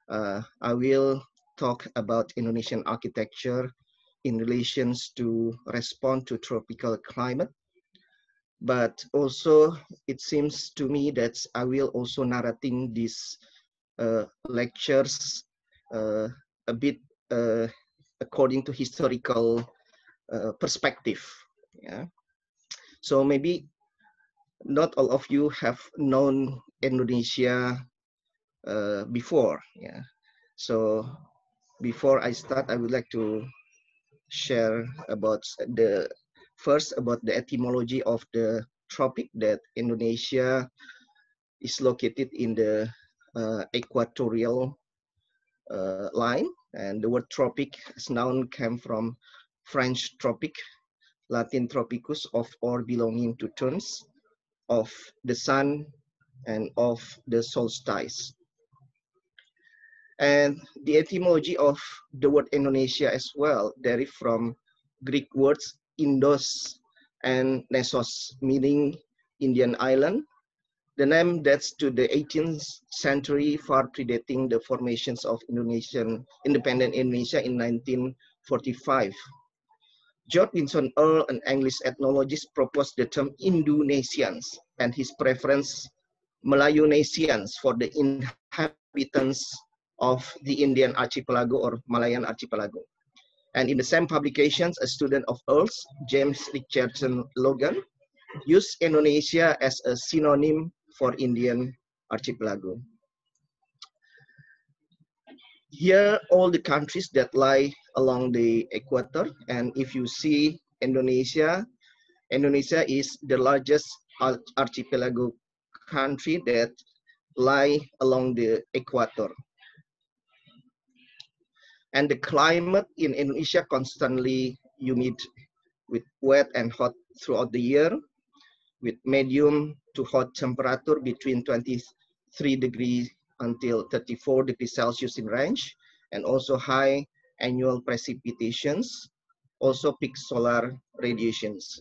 I will talk about Indonesian architecture in relations to respond to tropical climate. But also, it seems to me that I will also narrating these lectures a bit according to historical perspective. Yeah. So maybe not all of you have known Indonesia before. Yeah. So before I start, I would like to share about the etymology of the tropic, that Indonesia is located in the equatorial line, and the word tropic as noun came from French tropic, Latin tropicus, of or belonging to terms of the sun and of the solstice. And the etymology of the word Indonesia as well derives from Greek words Indos and Nessos, meaning Indian island. The name dates to the 18th century, far predating the formations of independent Indonesia in 1945. George Winson Earle, an English ethnologist, proposed the term Indonesians and his preference Melayunesians for the inhabitants of the Indian archipelago or Malayan archipelago. And in the same publications, a student of Earle's, James Richardson Logan, used Indonesia as a synonym for Indian archipelago. Here, all the countries that lie along the equator, and if you see Indonesia, Indonesia is the largest archipelago country that lie along the equator. And the climate in Indonesia constantly humid, with wet and hot throughout the year, with medium to hot temperature between 23 degrees until 34 degrees Celsius in range, and also high annual precipitations, also peak solar radiations.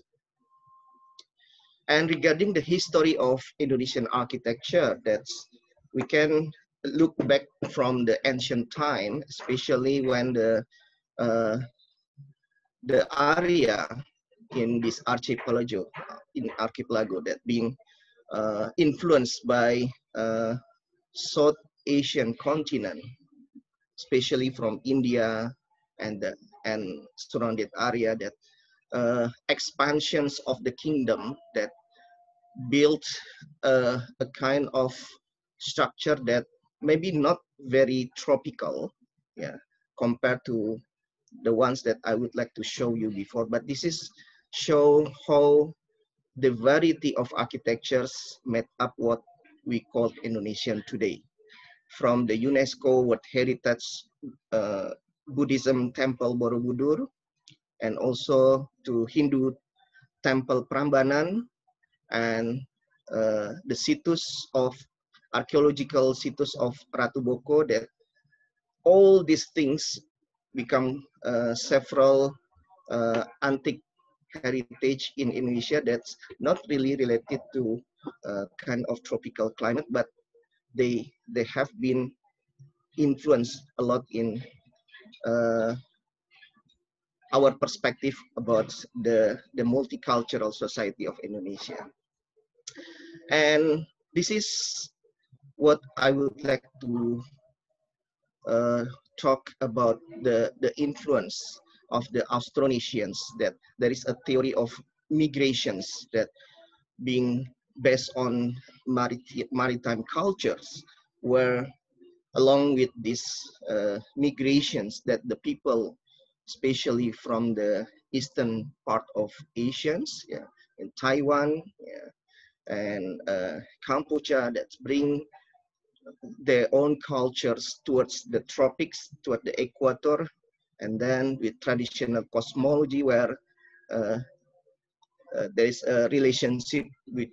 And regarding the history of Indonesian architecture, we can look back from the ancient time, especially when the area in this archipelago that being influenced by South Asian continent, especially from India and surrounded area, that expansions of the kingdom that built a kind of structure that maybe not very tropical, yeah, compared to the ones that I would like to show you before. But this is show how the variety of architectures made up what we call Indonesian today. From the UNESCO World Heritage Buddhism Temple Borobudur, and also to Hindu Temple Prambanan, and the archaeological situs of Ratu Boko, that all these things become several antique heritage in Indonesia that's not really related to kind of tropical climate, but they have been influenced a lot in our perspective about the multicultural society of Indonesia. And this is what I would like to talk about the influence of the Austronesians, that there is a theory of migrations that being based on maritime cultures, where along with these migrations that the people, especially from the eastern part of Asians, yeah, in Taiwan, yeah, and Cambodia, that bring their own cultures towards the tropics, toward the equator, and then with traditional cosmology, where there is a relationship with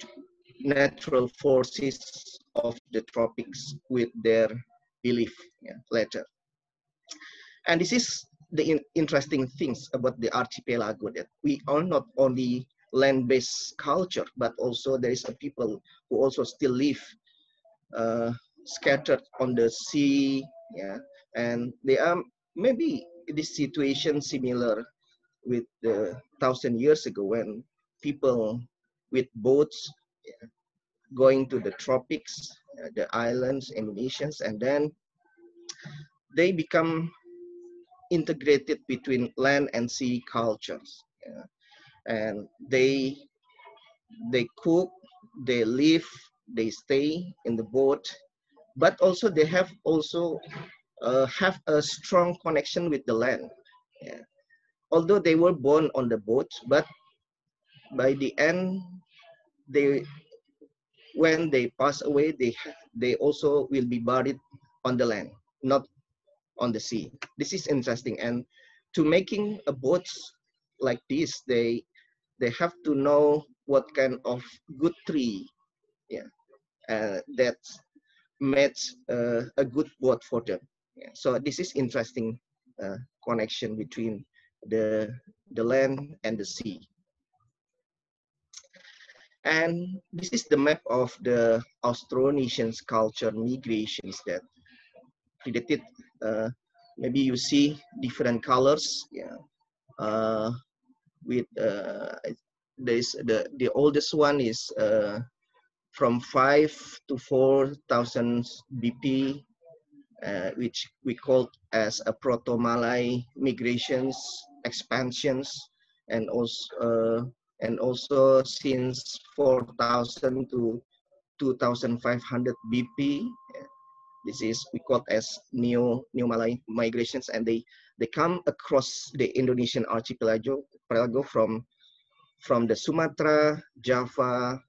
natural forces of the tropics with their belief, yeah, later. And this is the interesting things about the archipelago, that we are not only land-based culture, but also there is a people who also still live scattered on the sea, yeah, and they are maybe this situation similar with the 1,000 years ago when people with boats, yeah, going to the tropics, the islands, Indonesians, and then they become integrated between land and sea cultures, yeah, and they cook, they live, they stay in the boat, but also they have a strong connection with the land. Yeah. Although they were born on the boat, but by the end, they when they pass away, they also will be buried on the land, not on the sea. This is interesting. And to making a boat like this, they have to know what kind of good tree, yeah, that makes a good boat for them. Yeah. So this is interesting connection between the the land and the sea. And this is the map of the Austronesians culture migrations that predated. Uh, Maybe you see different colors. Yeah. Uh, with There's the oldest one is from 5 to 4,000 BP, which we call as a proto-Malay migrations, expansions, and also since 4,000 to 2,500 BP. This is we call as New Malay migrations, and they come across the Indonesian archipelago from the Sumatra, Java,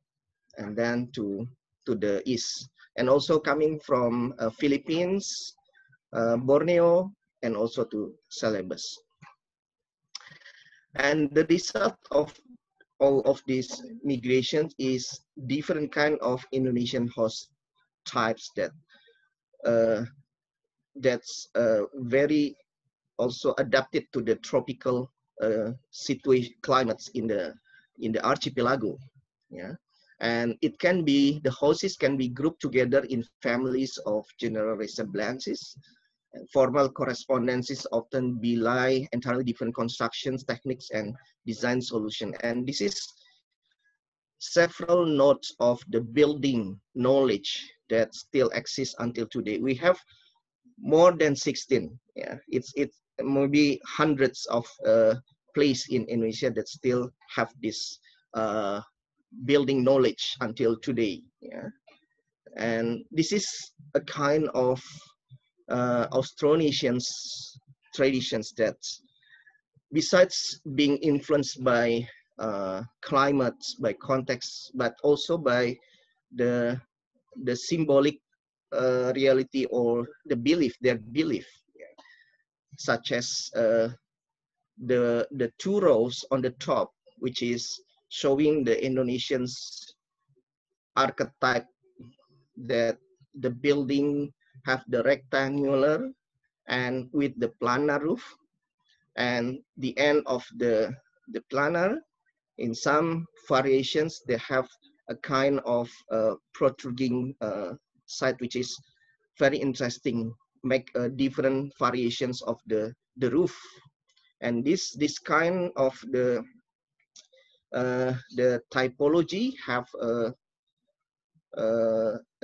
and then to the east, and also coming from Philippines, Borneo, and also to Celebes. And the result of all of these migrations is different kind of Indonesian host types uh, that's very also adapted to the tropical situation climates in the archipelago. Yeah. And it can be, the houses can be grouped together in families of general resemblances. And formal correspondences often belie entirely different constructions, techniques, and design solution. And this is several nodes of the building knowledge that still exists until today. We have more than 16. Yeah, it's maybe hundreds of places in Indonesia that still have this building knowledge until today. Yeah, and this is a kind of Austronesians traditions that, besides being influenced by climate, by context, but also by the symbolic reality or the belief, their belief, yeah, such as the two rows on the top, which is showing the Indonesians archetype that the building have the rectangular and with the planar roof, and the end of the planar, in some variations they have a kind of protruding side, which is very interesting, make different variations of the roof. And this kind of the typology have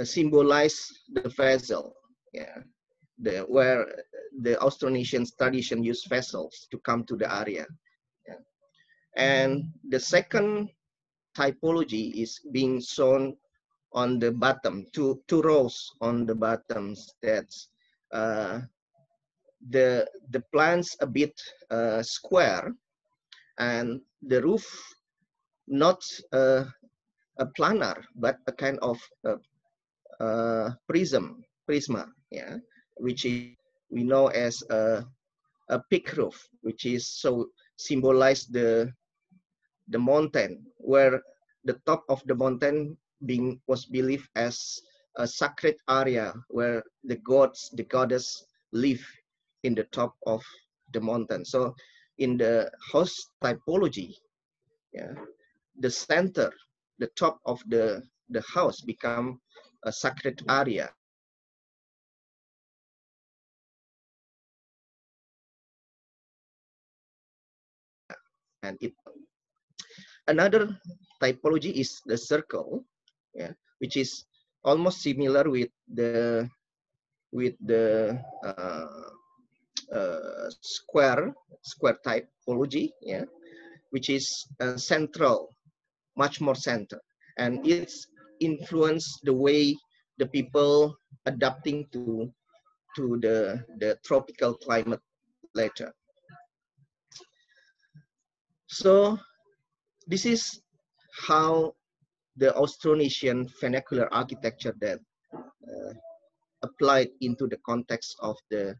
symbolize the vessel, yeah, where the Austronesian tradition use vessels to come to the area. Yeah. And the second typology is being shown on the bottom, two rows on the bottoms. That's the plans a bit square, and the roof not a planar, but a kind of prisma, yeah, which is we know as a peak roof, which is so symbolize the mountain, where the top of the mountain was believed as a sacred area where the gods, the goddess live in the top of the mountain. So in the house typology, yeah, the center, the top of the house become a sacred area. And another typology is the circle, yeah, which is almost similar with the square typology, yeah, which is central, much more center, and it's influenced the way the people adapting to the tropical climate later. So this is how the Austronesian vernacular architecture that applied into the context of the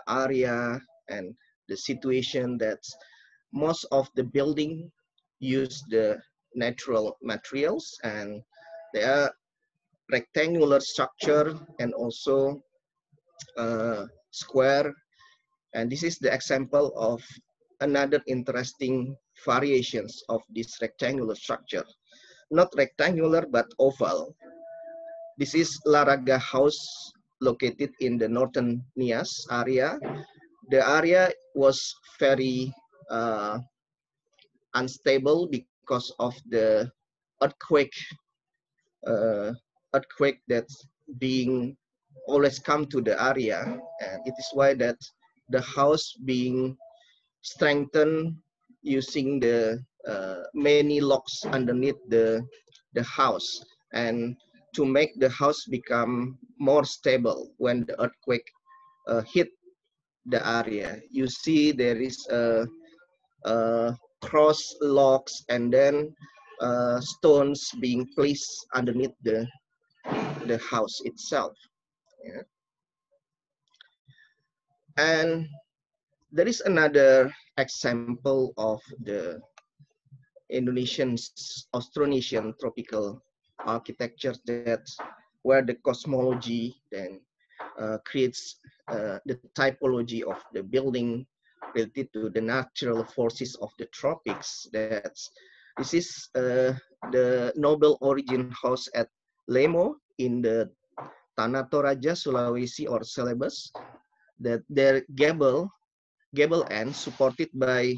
area and the situation that most of the building use the natural materials, and they are rectangular structure and also square. And this is the example of another interesting variations of this rectangular structure. Not rectangular, but oval. This is Laraga House located in the northern Nias area. The area was very unstable because of the earthquake, that's being always come to the area, and it is why that the house being strengthened using the many locks underneath the house, and to make the house become more stable when the earthquake hit the area. You see there is a cross locks and then stones being placed underneath the house itself. Yeah. And there is another example of the Austronesian tropical architecture that where the cosmology then creates the typology of the building related to the natural forces of the tropics. This is the Nobel Origin House at Lemo in the Tanah Toraja, Sulawesi, or Celebes, that their gable end supported by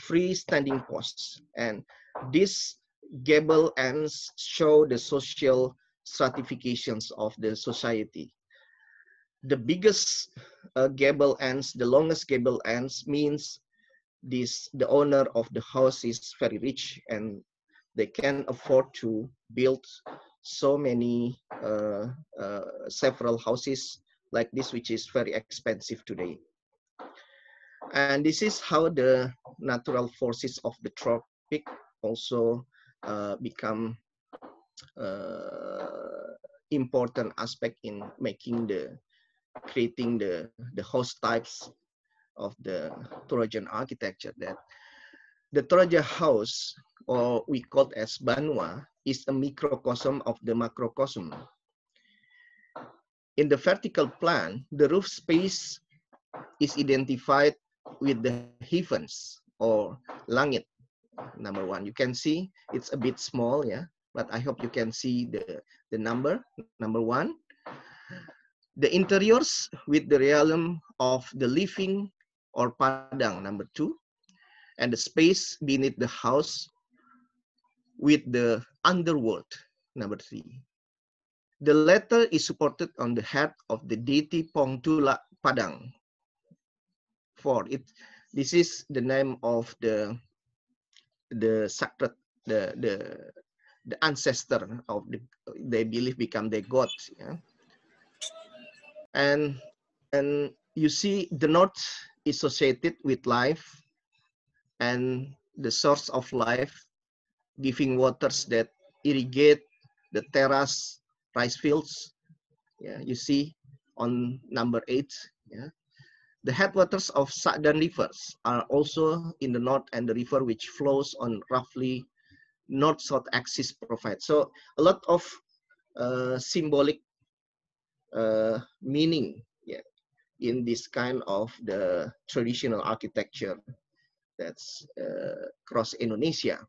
freestanding posts, and these gable ends show the social stratifications of the society. The biggest gable ends, the longest gable ends, means the owner of the house is very rich and they can afford to build so many several houses like this, which is very expensive today. And this is how the natural forces of the tropic also become important aspect in creating the house types of the Torajan architecture. That the Toraja house, or we call it as Banua, is a microcosm of the macrocosm. In the vertical plan, the roof space is identified with the heavens or langit, number one. You can see it's a bit small, yeah, but I hope you can see the number one. The interiors with the realm of the living or padang, number two, and the space beneath the house with the underworld, number three. The latter is supported on the head of the deity Pongtula Padang. This is the name of the sacred, the ancestor of they believe become their gods. Yeah? And you see the north is associated with life and the source of life, giving waters that irrigate the terrace rice fields. Yeah, you see on number 8. Yeah. The headwaters of southern rivers are also in the north, and the river which flows on roughly north-south axis provides. So a lot of symbolic meaning, yeah, in this kind of the traditional architecture that's across Indonesia.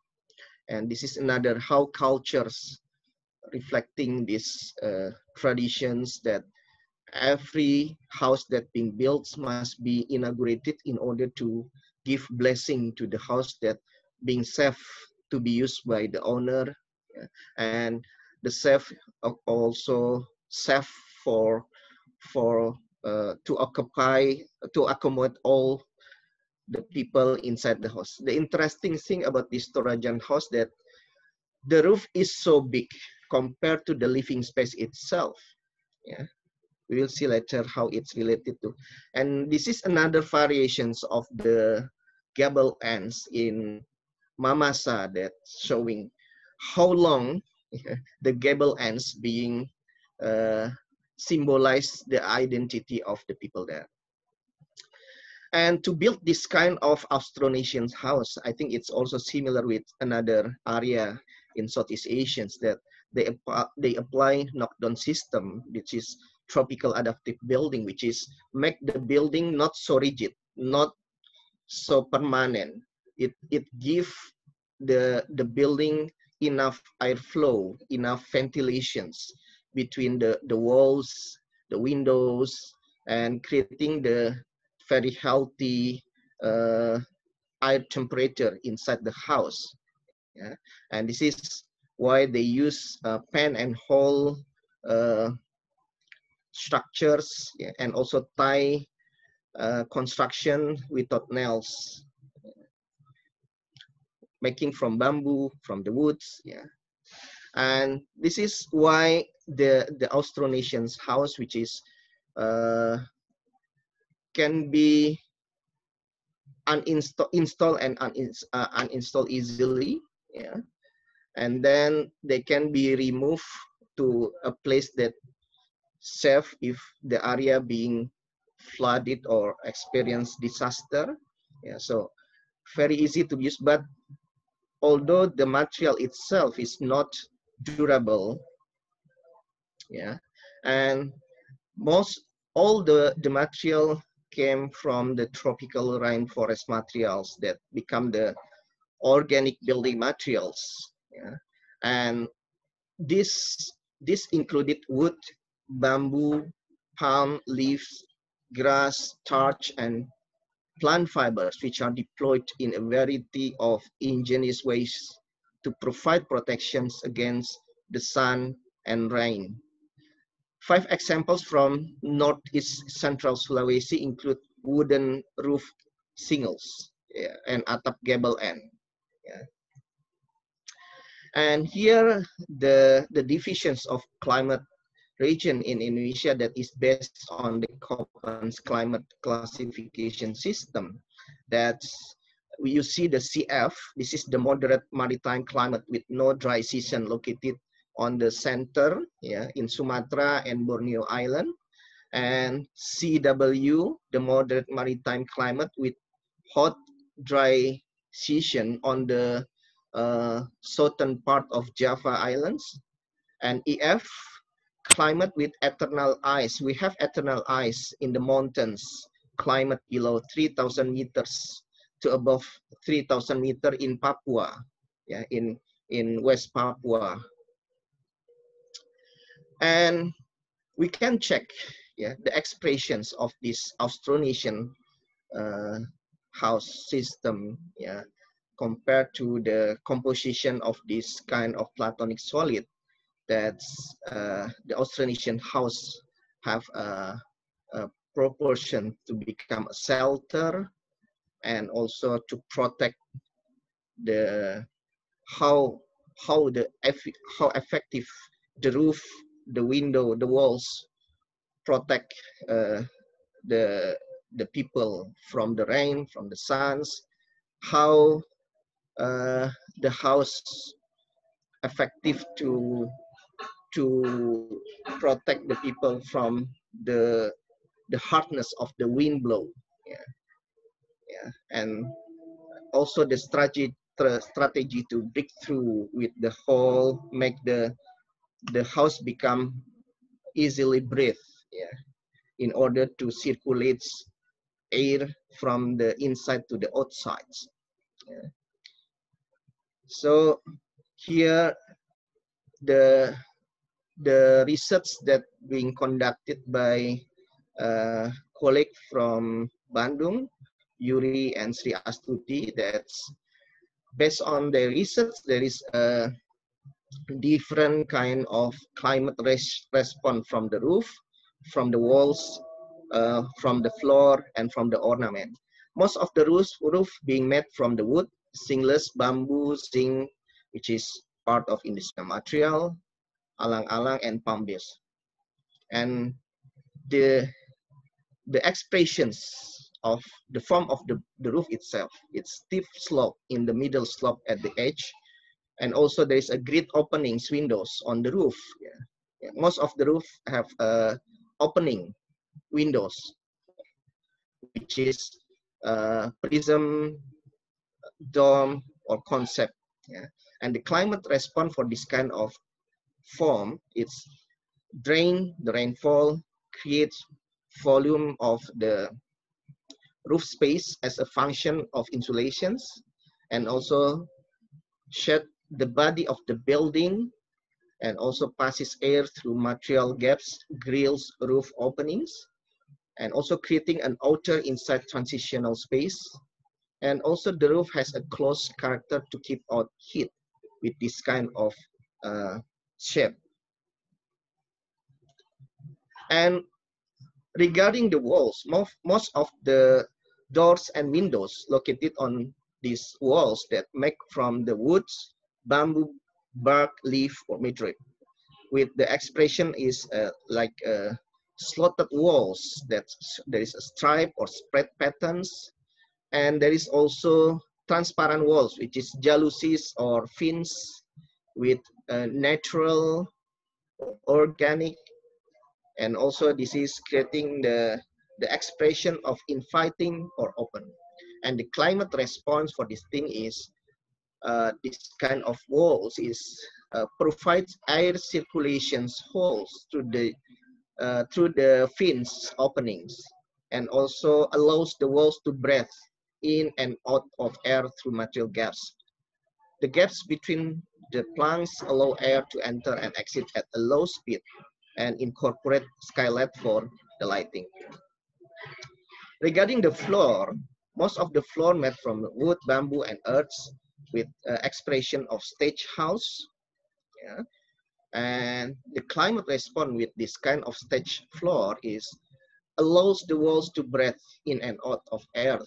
And this is another how cultures reflecting these traditions, that every house that being built must be inaugurated in order to give blessing to the house that being safe to be used by the owner, and the safe also safe for to accommodate all the people inside the house. The interesting thing about this Torajan house that the roof is so big compared to the living space itself. Yeah, we will see later how it's related to. And this is another variations of the gable ends in Mamasa that showing how long the gable ends being symbolize the identity of the people there. And to build this kind of Austronesian house, I think it's also similar with another area in Southeast Asians that they apply knockdown system, which is tropical adaptive building, which is make the building not so rigid, not so permanent. It give the building enough airflow, enough ventilations between the walls, the windows, and creating the very healthy air temperature inside the house. Yeah? And this is why they use pan and hole structures, yeah, and also tie construction without nails, making from bamboo, from the woods. Yeah. And this is why the Austronesians house, which is can be install and uninstall easily, yeah, and then they can be removed to a place that safe if the area being flooded or experience disaster. Yeah, so very easy to use, but although the material itself is not durable, yeah, and all the material came from the tropical rainforest materials that become the organic building materials, yeah. And this included wood, bamboo, palm leaves, grass, starch, and plant fibers, which are deployed in a variety of ingenious ways to provide protections against the sun and rain. 5 examples from Northeast Central Sulawesi include wooden roof shingles, yeah, and atap gable end. Yeah. And here the divisions of climate region in Indonesia that is based on the Köppen's climate classification system. That's you see the CF. This is the moderate maritime climate with no dry season located on the center, yeah, in Sumatra and Borneo Island. And CW, the moderate maritime climate with hot, dry season on the southern part of Java Islands. And EF, climate with eternal ice. We have eternal ice in the mountains, climate below 3,000 meters to above 3,000 meters in Papua, yeah, in West Papua. And we can check, yeah, the expressions of this Austronesian house system, yeah, compared to the composition of this kind of platonic solid. That's the Austronesian house have a proportion to become a shelter and also to protect the how effective the roof, the window, the walls protect the people from the rain, from the suns, how the house effective to protect the people from the hardness of the wind blow, yeah, yeah, and also the strategy to break through with the hole, make the house become easily breathed, yeah, in order to circulate air from the inside to the outside. Yeah. So here the research that being conducted by a colleague from Bandung Yuri and Sri Astuti. That's based on their research, there is a different kind of climate response from the roof, from the walls, from the floor, and from the ornament. Most of the roof being made from the wood, seamless bamboo, zinc, which is part of industrial material, alang-alang, and palm base. And the expressions of the form of the roof itself, it's steep slope in the middle slope at the edge, and also there is a great openings windows on the roof. Most of the roof have opening windows, which is prism, dome, or concept. And the climate response for this kind of form, it's drain the rainfall, creates volume of the roof space as a function of insulations, and also shed the body of the building, and also passes air through material gaps, grills, roof openings, and also creating an outer inside transitional space. And also the roof has a closed character to keep out heat with this kind of shape. And regarding the walls, most of the doors and windows located on these walls that make from the woods, bamboo, bark, leaf, or material, with the expression is like slotted walls that there is a stripe or spread patterns, and there is also transparent walls, which is jalousies or fins with natural, organic, and also this is creating the expression of inviting or open. And the climate response for this thing is this kind of walls is provides air circulations holes through the fins openings, and also allows the walls to breathe in and out of air through material gaps. The gaps between the planks allow air to enter and exit at a low speed and incorporate skylight for the lighting. Regarding the floor, most of the floor made from wood, bamboo, and earths with expression of stage house. Yeah. And the climate response with this kind of stage floor is allows the walls to breathe in and out of air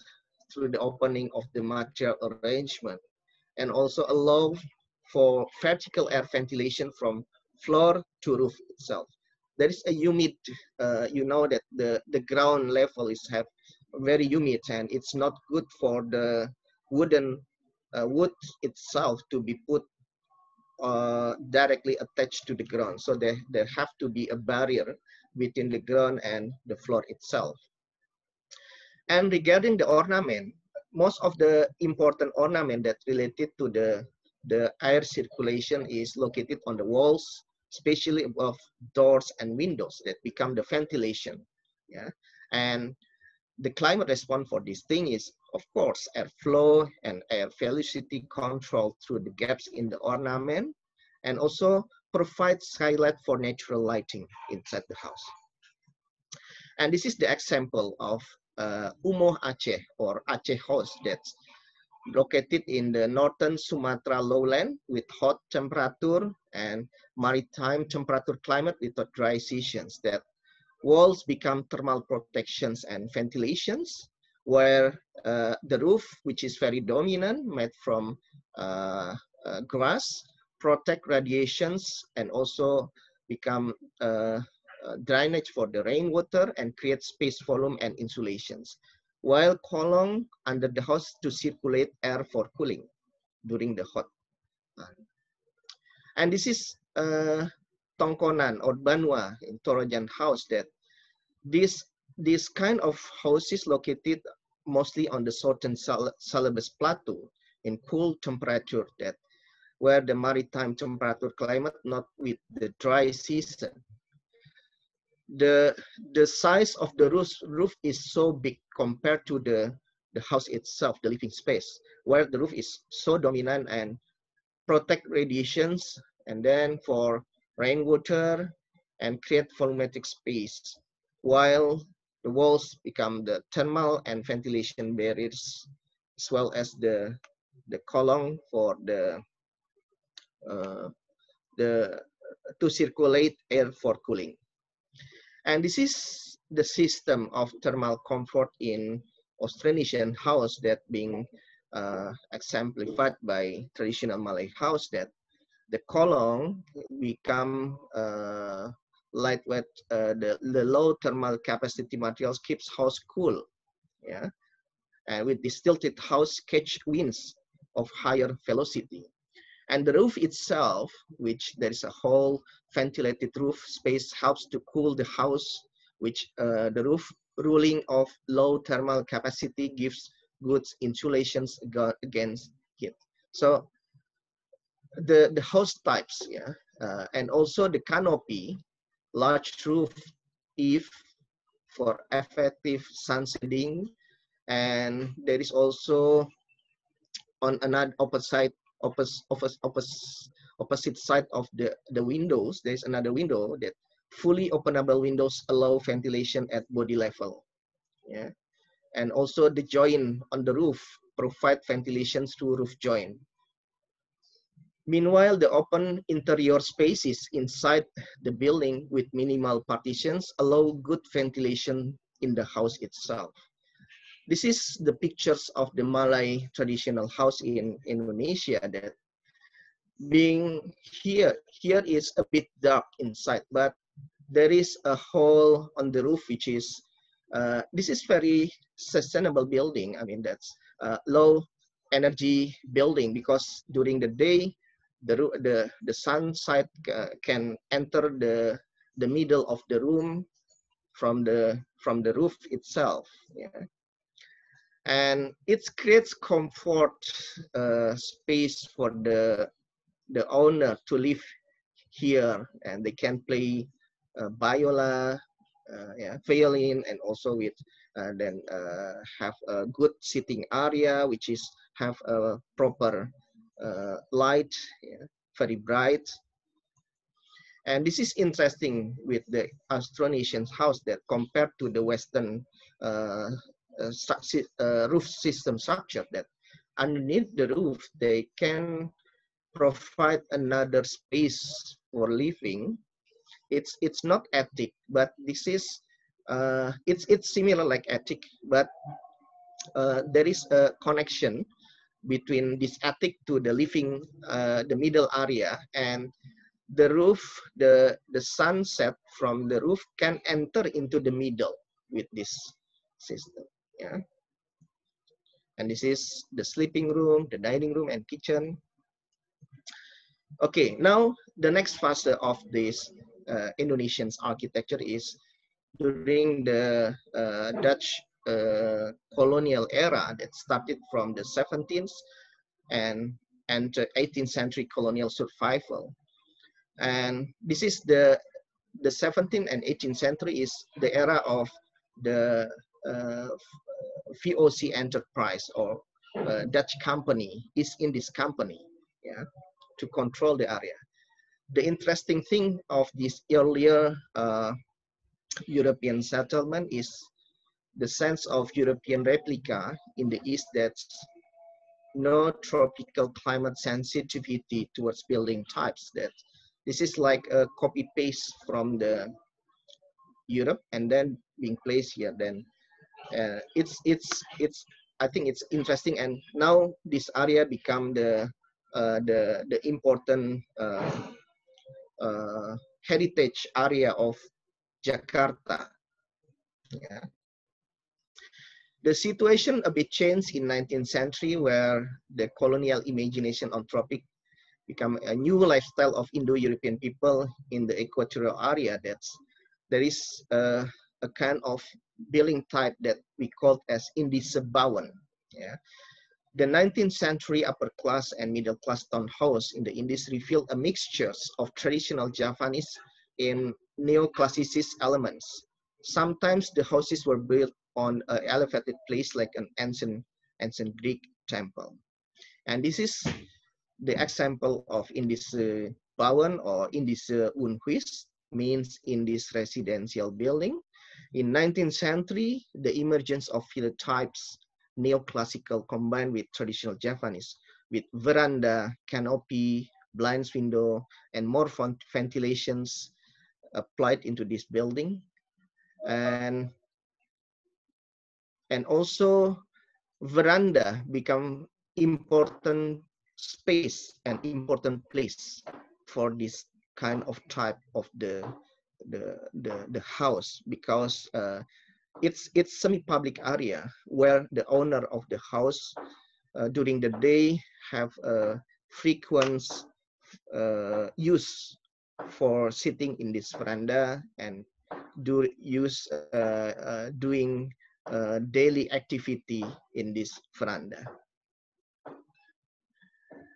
through the opening of the material arrangement, and also allow for vertical air ventilation from floor to roof itself. There is a humid, you know that the ground level is have very humid, and it's not good for the wood itself to be put directly attached to the ground. So there have to be a barrier between the ground and the floor itself. And regarding the ornament, most of the important ornament that related to the air circulation is located on the walls, especially above doors and windows that become the ventilation. Yeah. And the climate response for this thing is, of course, airflow and air velocity control through the gaps in the ornament, and also provide skylight for natural lighting inside the house. And this is the example of Umuh Aceh or Aceh House that's located in the northern Sumatra lowland with hot temperature and maritime temperature climate with dry seasons. That walls become thermal protections and ventilations, where the roof, which is very dominant, made from grass, protect radiations and also become drainage for the rainwater and create space volume and insulations, while kolong under the house to circulate air for cooling during the hot. And this is Tongkonan or Banua in Torojan House. That this kind of houses located mostly on the southern Celebes Plateau in cool temperature, that where the maritime temperature climate, not with the dry season. The size of the roof is so big compared to the house itself, the living space, where the roof is so dominant and protect radiations, and then for rainwater and create volumetric space, while the walls become the thermal and ventilation barriers, as well as the column for uh, the to circulate air for cooling. And this is the system of thermal comfort in Austronesian house that being exemplified by traditional Malay house, that the column become lightweight, the low thermal capacity materials keeps house cool, yeah, and with this tilted house catch winds of higher velocity. And the roof itself, which there is a whole ventilated roof space, helps to cool the house, which the roof ruling of low thermal capacity gives good insulations against heat. So the house types, yeah, and also the canopy, large roof eave for effective sun shading, and there is also on another opposite side of the windows, there is another window that fully openable windows allow ventilation at body level, yeah, and also the joint on the roof provide ventilation through roof joint. Meanwhile, the open interior spaces inside the building with minimal partitions allow good ventilation in the house itself. This is the pictures of the Malay traditional house in Indonesia, that being here is a bit dark inside, but there is a hole on the roof, which is, this is very sustainable building. I mean, that's low energy building, because during the day, the sunlight can enter the middle of the room from the roof itself, yeah. And it creates comfort space for the owner to live here, and they can play viola, yeah, violin, and also with then have a good sitting area, which is have a proper light, yeah, very bright. And this is interesting with the Austronesian house, that compared to the Western roof system structure, that underneath the roof they can provide another space for living. It's not attic, but this is it's similar like attic, but there is a connection between this attic to the living, the middle area, and the roof, the sunset from the roof can enter into the middle with this system, yeah. And this is the sleeping room, the dining room, and kitchen. Okay, now the next phase of this Indonesian architecture is during the Dutch colonial era that started from the 17th and 18th century colonial survival. And this is the 17th and 18th century is the era of the VOC enterprise, or Dutch company is in this company, yeah, to control the area. The interesting thing of this earlier European settlement is the sense of European replica in the East, that's no tropical climate sensitivity towards building types. That this is like a copy paste from the Europe and then being placed here. Then it's I think it's interesting, and now this area become the important heritage area of Jakarta. Yeah. The situation a bit changed in 19th century, where the colonial imagination on tropic become a new lifestyle of Indo-European people in the equatorial area. There is a kind of building type that we call as Indies-Bouwen. Yeah. The 19th century upper class and middle class townhouse in the Indies revealed a mixture of traditional Javanese and neoclassicist elements. Sometimes the houses were built on an elevated place like an ancient Greek temple. And this is the example of Indies-Bouwen or Indies Unhuis, means in this residential building. In 19th century, the emergence of philotypes, neoclassical combined with traditional Japanese, with veranda, canopy, blinds window, and more ventilations applied into this building. And also veranda become important space and important place for this kind of type of the house, because it's semi-public area where the owner of the house during the day have a frequent use for sitting in this veranda and doing daily activity in this veranda.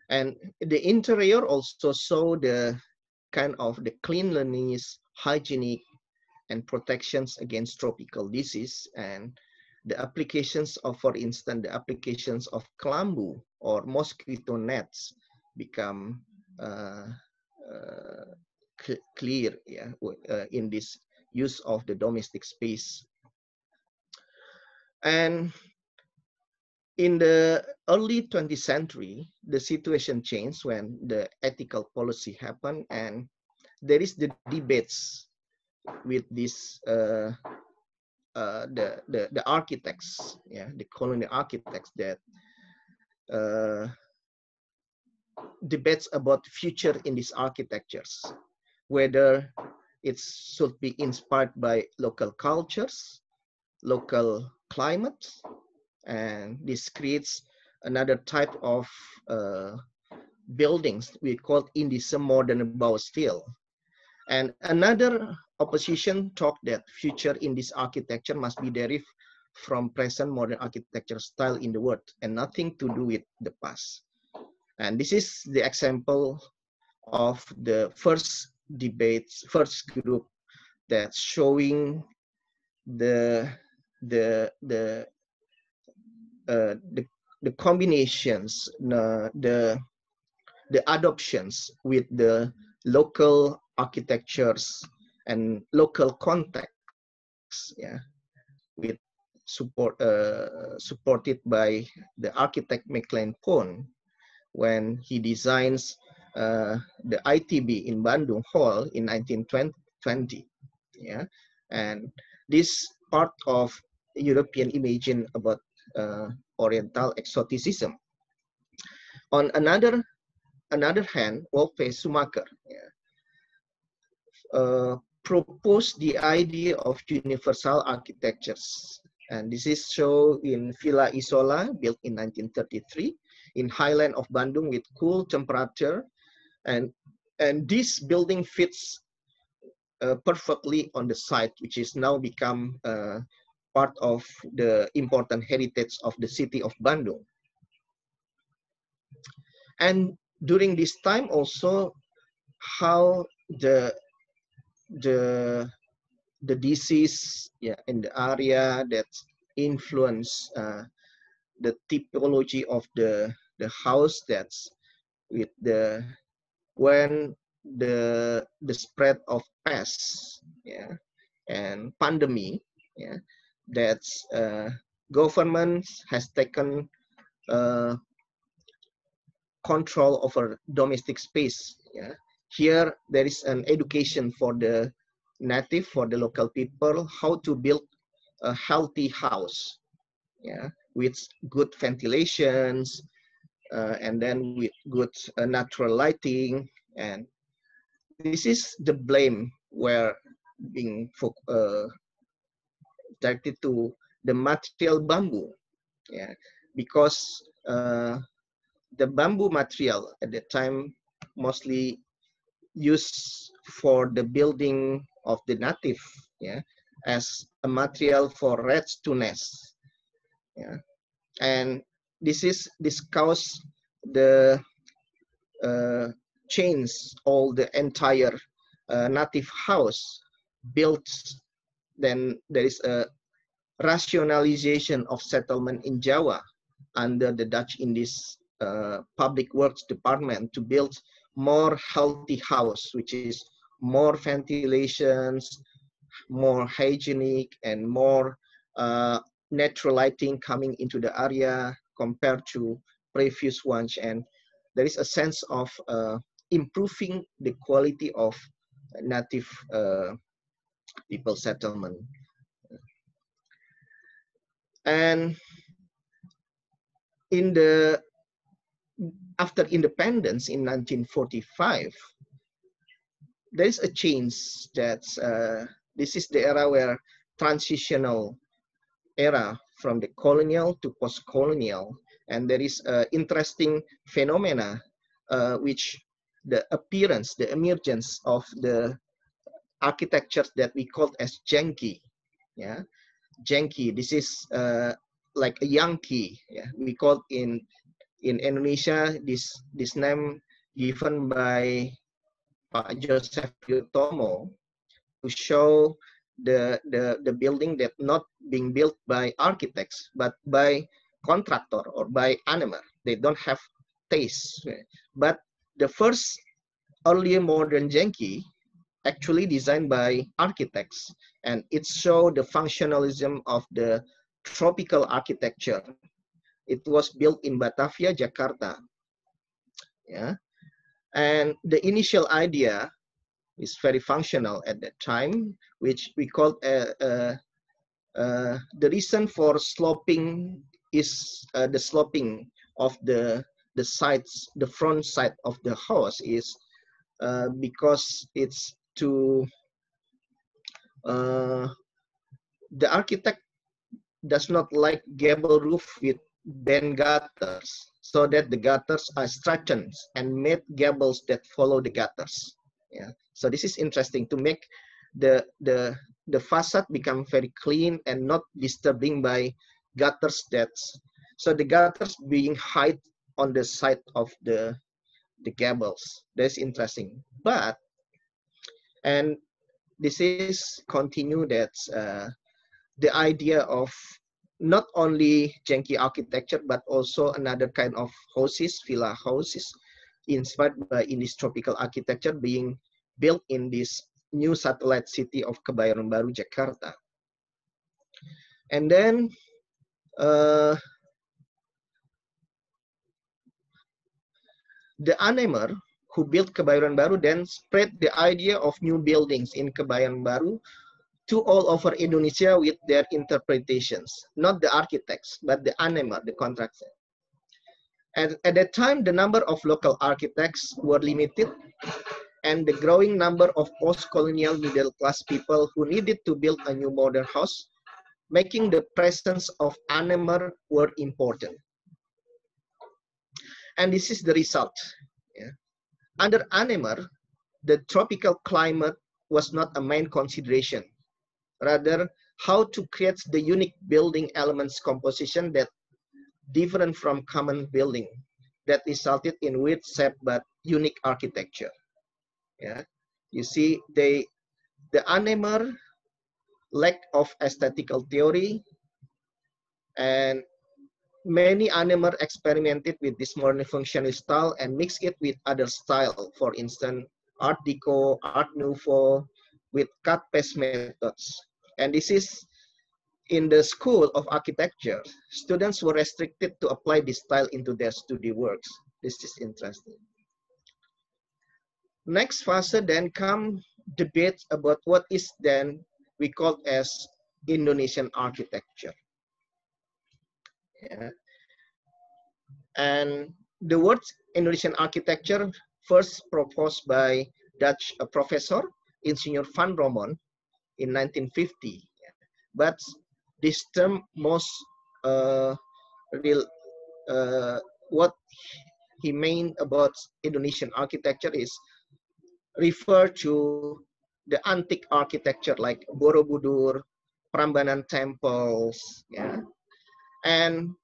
And the interior also saw the kind of the cleanliness, hygienic, and protections against tropical disease, and the applications of, for instance, the applications of kelambu or mosquito nets become clear, yeah, in this use of the domestic space. And in the early 20th century, the situation changed when the ethical policy happened, and there is the debates with this the architects, yeah, the colonial architects, that debates about future in these architectures, whether it should be inspired by local cultures, local climates, and this creates another type of buildings we call Indische modern bouwstijl. And another opposition talked that future in this architecture must be derived from present modern architecture style in the world and nothing to do with the past. And this is the example of the first debates, first group that's showing the combinations, the adoptions with the local architectures and local context, yeah, with supported by the architect McLean Pond when he designs the ITB in Bandung Hall in 1920, yeah, and this part of European imaging about Oriental exoticism. On another hand, Wolfgang Schumacher, yeah, proposed the idea of universal architectures, and this is shown in Villa Isola, built in 1933 in highland of Bandung with cool temperature, and this building fits perfectly on the site, which is now become part of the important heritage of the city of Bandung. And during this time also, how the disease, yeah, in the area that influence the typology of the house, that's with the when the spread of pests, yeah, and pandemic, yeah, that's government has taken control over domestic space, yeah. Here there is an education for the native, for the local people, how to build a healthy house, yeah, with good ventilations, and then with good natural lighting. And this is the blame where being directed to the material bamboo, yeah, because the bamboo material at the time mostly used for the building of the native, yeah, as a material for rats to nest, yeah. And this caused the change all the entire native house built. Then there is a rationalization of settlement in Java under the Dutch Indies Public Works Department to build more healthy house, which is more ventilations, more hygienic and more natural lighting coming into the area compared to previous ones, and there is a sense of improving the quality of native people settlement. And in the after independence in 1945, there is a change that this is the era where transitional era from the colonial to post-colonial, and there is interesting phenomena which the appearance, the emergence of the architectures that we call as Genki. Yeah, Genki. This is like a Yankee. Yeah, we call in Indonesia this name given by Pak Joseph Yutomo to show the building that not being built by architects but by contractor or by animer. They don't have taste. But the first early modern Genki actually designed by architects, and it showed the functionalism of the tropical architecture. It was built in Batavia, Jakarta. Yeah, and the initial idea is very functional at that time, which we called the reason for sloping is the sloping of the sides, the front side of the house is because it's to the architect does not like gable roof with bend gutters, so that the gutters are straightened and made gables that follow the gutters. Yeah, so this is interesting to make the facade become very clean and not disturbing by gutters so the gutters being hide on the side of the gables. That's interesting. But and this is continue that the idea of not only Genki architecture, but also another kind of houses, villa houses, inspired by in this tropical architecture being built in this new satellite city of Kebayoran Baru, Jakarta. And then the Anemer who built Kebayoran Baru then spread the idea of new buildings in Kebayoran Baru to all over Indonesia with their interpretations, not the architects, but the Anemer, the contractor. And at that time, the number of local architects were limited, and the growing number of post-colonial middle-class people who needed to build a new modern house, making the presence of Anemer were important. And this is the result. Yeah. Under Anemer, the tropical climate was not a main consideration. Rather, how to create the unique building elements composition that different from common building that resulted in weird shape but unique architecture. Yeah, you see, the Anemer lack of aesthetical theory, and many Anemer experimented with this modern functional style and mixed it with other style. For instance, Art Deco, Art Nouveau, with cut paste methods. And this is in the School of Architecture, students were restricted to apply this style into their study works. This is interesting. Next phase then come debates about what is then we call as Indonesian architecture. Yeah. And the word Indonesian architecture first proposed by Dutch professor Ingenieur Van Romon in 1950. But this term most what he meant about Indonesian architecture is refer to the antique architecture like Borobudur, Prambanan temples, yeah, and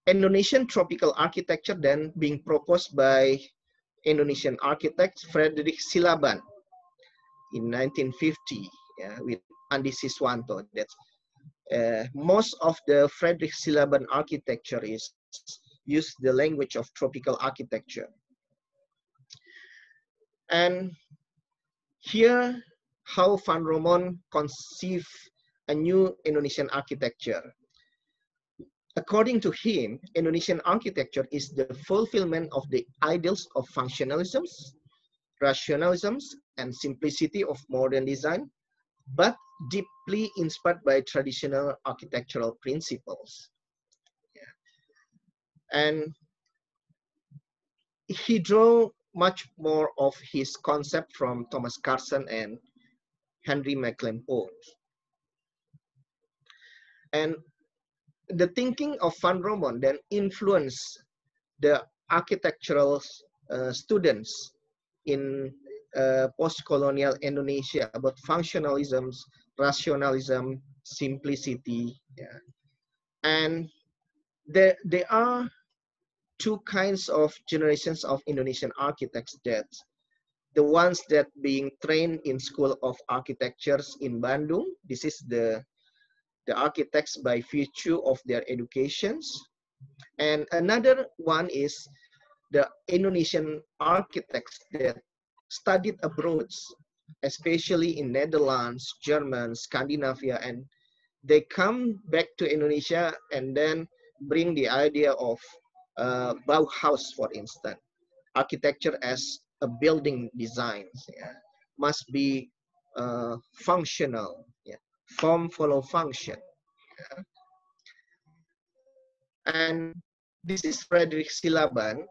Indonesian tropical architecture then being proposed by Indonesian architect Frederick Silaban in 1950, yeah, with Andi Siswanto. That's most of the Frederick Silaban architecture is use the language of tropical architecture. And here how Van Romon conceived a new Indonesian architecture. According to him, Indonesian architecture is the fulfillment of the ideals of functionalisms, rationalisms, and simplicity of modern design, but deeply inspired by traditional architectural principles. And he drew much more of his concept from Thomas Carson and Henry Mecklenburg. And the thinking of Van Romon then influenced the architectural students in post-colonial Indonesia about functionalism, rationalism, simplicity. Yeah. And there are two kinds of generations of Indonesian architects, that the ones that being trained in School of Architectures in Bandung. This is the architects by virtue of their educations. And another one is the Indonesian architects that studied abroad, especially in Netherlands, German, Scandinavia, and they come back to Indonesia and then bring the idea of Bauhaus, for instance, architecture as a building design, yeah, must be functional, yeah, form follow function. Yeah. And this is Frederick Silaban,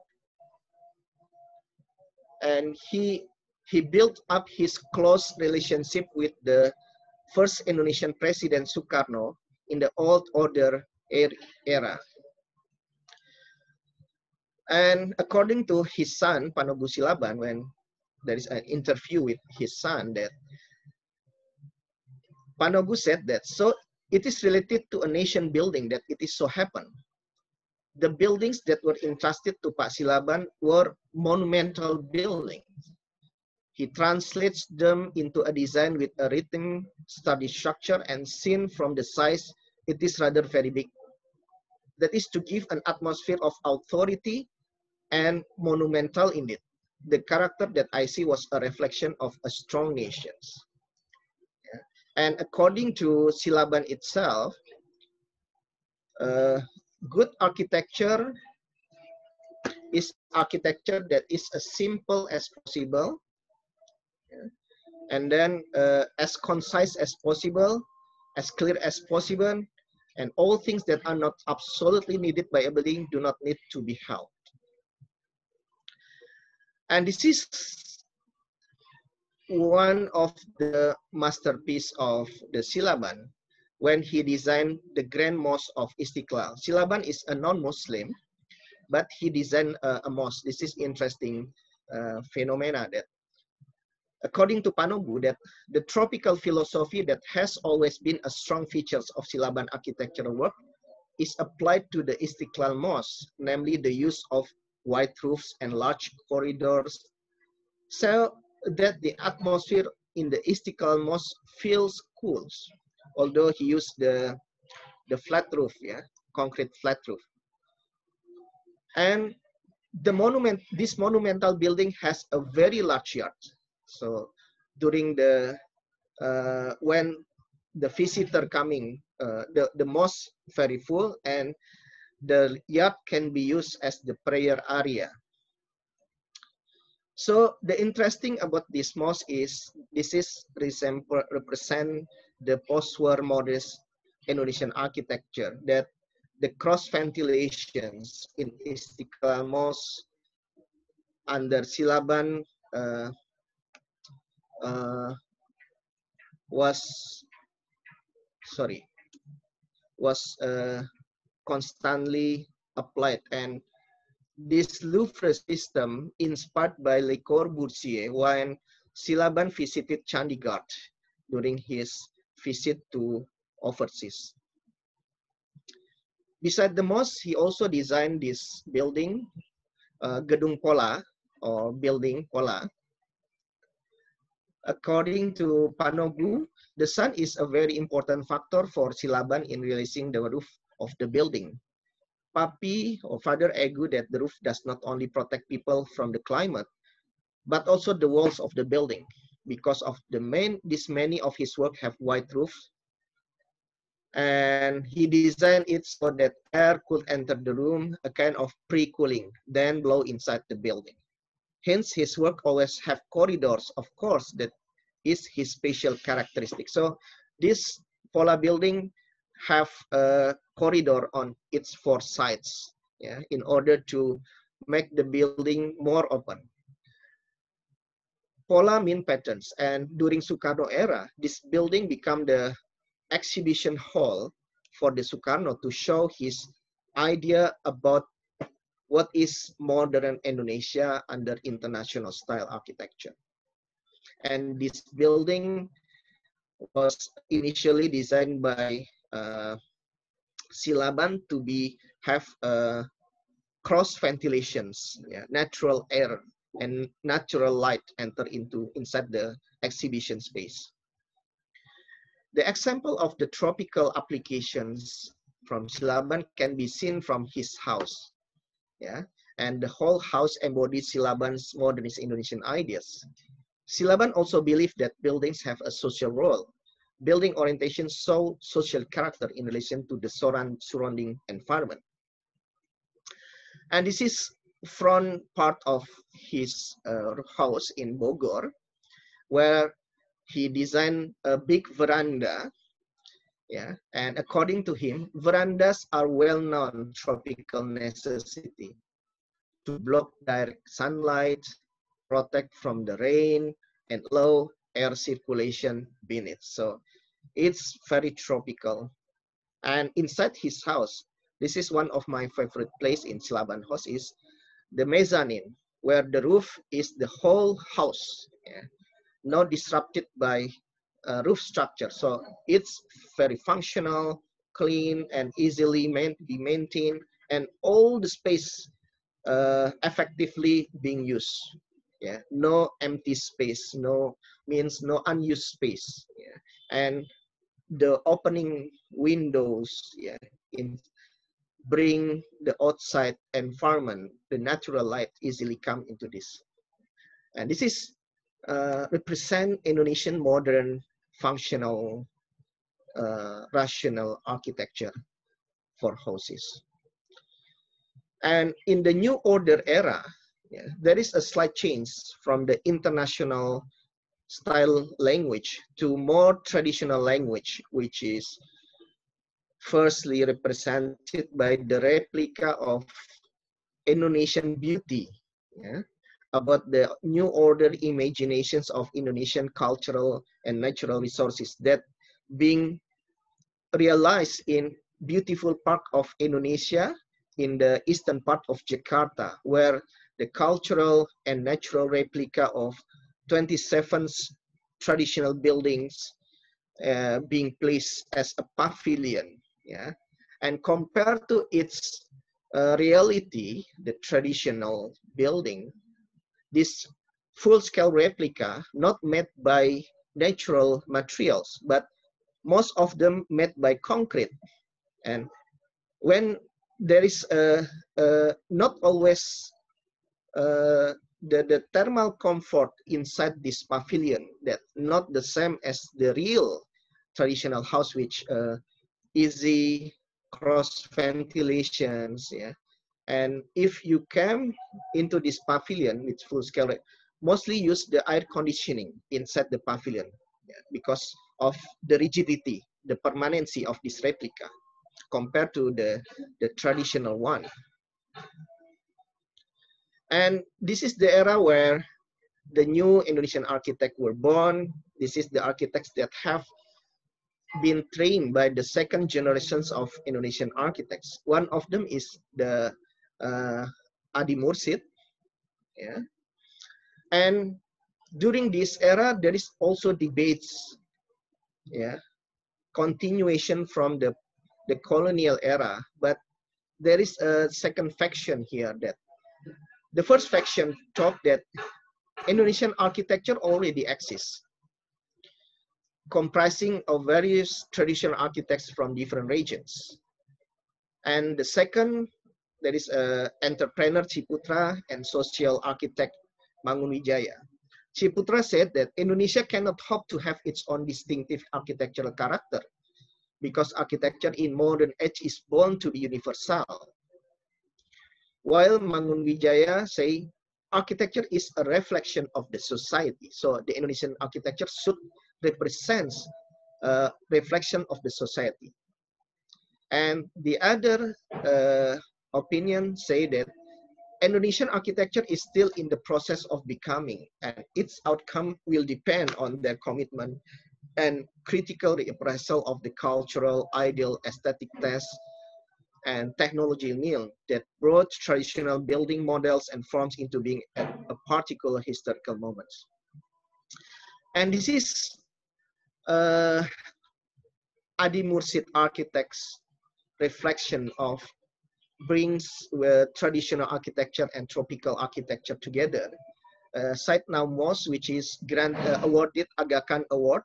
and he built up his close relationship with the first Indonesian President Sukarno in the Old Order era. And according to his son, Panobu Silaban, when there is an interview with his son, that Panobu said that, so it is related to a nation building that it is so happened. The buildings that were entrusted to Pak Silaban were monumental buildings. He translates them into a design with a rhythm, study structure, and seen from the size, it is rather very big. That is to give an atmosphere of authority and monumental in it. The character that I see was a reflection of a strong nation. Yeah. And according to Silaban itself, good architecture is architecture that is as simple as possible, yeah, and then as concise as possible, as clear as possible, and all things that are not absolutely needed by a building do not need to be held. And this is one of the masterpiece of the Silaban when he designed the Grand Mosque of Istiqlal. Silaban is a non-Muslim, but he designed a mosque. This is interesting phenomena that, according to Panobu, that the tropical philosophy that has always been a strong features of Silaban architectural work is applied to the Istiqlal Mosque, namely the use of wide roofs and large corridors, so that the atmosphere in the Istiqlal Mosque feels cool, although he used the flat roof, yeah, concrete flat roof. And this monumental building has a very large yard. So during the when the visitor coming, the mosque very full, and the yard can be used as the prayer area. So the interesting about this mosque is this is represent the post-war modernist Indonesian architecture, that the cross ventilations in Istiqlal Mosque under Silaban was constantly applied, and this Louvre system inspired by Le Corbusier when Silaban visited Chandigarh during his visit to overseas. Beside the mosque, he also designed this building, Gedung Pola, or Building Pola. According to Panobu, the sun is a very important factor for Silaban in realizing the roof of the building. Papi or father argued that the roof does not only protect people from the climate, but also the walls of the building. because of many of his work have white roofs, and he designed it so that air could enter the room, a kind of pre-cooling, then blow inside the building. Hence, his work always have corridors. Of course, that is his special characteristic. So this Pola building have a corridor on its four sides, yeah, in order to make the building more open. Pola mean patterns, and during Sukarno era, this building became the exhibition hall for the Sukarno to show his idea about what is modern Indonesia under international style architecture. And this building was initially designed by Silaban to have cross ventilations, yeah, natural air and natural light enter inside the exhibition space. The example of the tropical applications from Silaban can be seen from his house, yeah, and the whole house embodies Silaban's modernist Indonesian ideas. Silaban also believed that buildings have a social role. Building orientation show social character in relation to the surrounding environment. And this is front part of his house in Bogor, where he designed a big veranda. Yeah, and according to him, verandas are well-known tropical necessity to block direct sunlight, protect from the rain, and allow air circulation beneath. So it's very tropical. And inside his house, this is one of my favorite place in Silaban house is the mezzanine, where the roof is the whole house, yeah, not disrupted by roof structure. So it's very functional, clean, and easily be maintained, and all the space effectively being used. Yeah, no empty space, no unused space. Yeah, and the opening windows, yeah, bring the outside environment, the natural light easily come into this. And this is represent Indonesian modern functional rational architecture for houses. And in the New Order era, yeah, there is a slight change from the international style language to more traditional language, which is firstly represented by the replica of Indonesian beauty, yeah, about the New Order imaginations of Indonesian cultural and natural resources that being realized in beautiful part of Indonesia, in the eastern part of Jakarta, where the cultural and natural replica of 27 traditional buildings being placed as a pavilion, yeah, and compared to its reality, the traditional building, this full-scale replica not made by natural materials, but most of them made by concrete. And when there is not always the thermal comfort inside this pavilion, that not the same as the real traditional house, which easy cross ventilations, yeah. And if you come into this pavilion with full scale, mostly use the air conditioning inside the pavilion, yeah, because of the rigidity, the permanency of this replica compared to the traditional one. And this is the era where the new Indonesian architects were born. This is the architects that have been trained by the second generations of Indonesian architects. One of them is the Adi Mursid, yeah. And during this era, there is also debates, yeah, continuation from the colonial era, but there is a second faction here. That the first faction thought that Indonesian architecture already exists, comprising of various traditional architects from different regions. And the second, there is entrepreneur Ciputra and social architect Mangunwijaya, Ciputra said that Indonesia cannot hope to have its own distinctive architectural character because architecture in modern age is born to be universal. While Mangunwijaya say architecture is a reflection of the society. So the Indonesian architecture should represent a reflection of the society. And the other opinion say that Indonesian architecture is still in the process of becoming, and its outcome will depend on their commitment and critical reappraisal of the cultural, ideal, aesthetic test, and technology meal that brought traditional building models and forms into being at a particular historical moment. And this is Adi Mursid architect's reflection of brings traditional architecture and tropical architecture together. Site Now Mosque, which is awarded Aga Khan Award.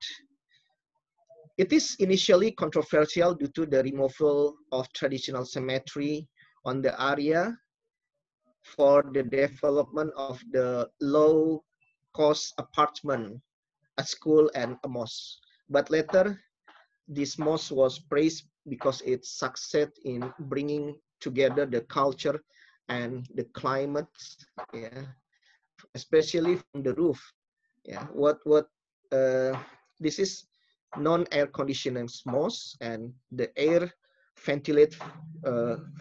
It is initially controversial due to the removal of traditional cemetery on the area for the development of the low-cost apartment, a school, and a mosque. But later, this mosque was praised because it succeeded in bringing together the culture and the climate, yeah, especially from the roof. Yeah, this is non-air conditioning mosque, and the air ventilate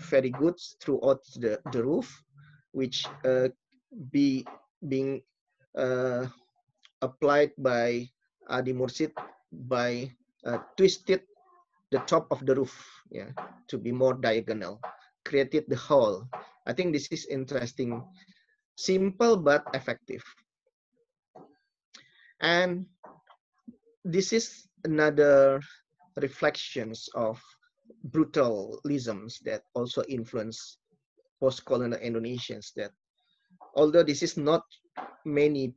very good throughout the roof, which being applied by Adi Mursid by twisted the top of the roof, yeah, to be more diagonal, created the hole. I think this is interesting, simple but effective. And this is another reflections of brutalisms that also influence post-colonial Indonesians, that although this is not many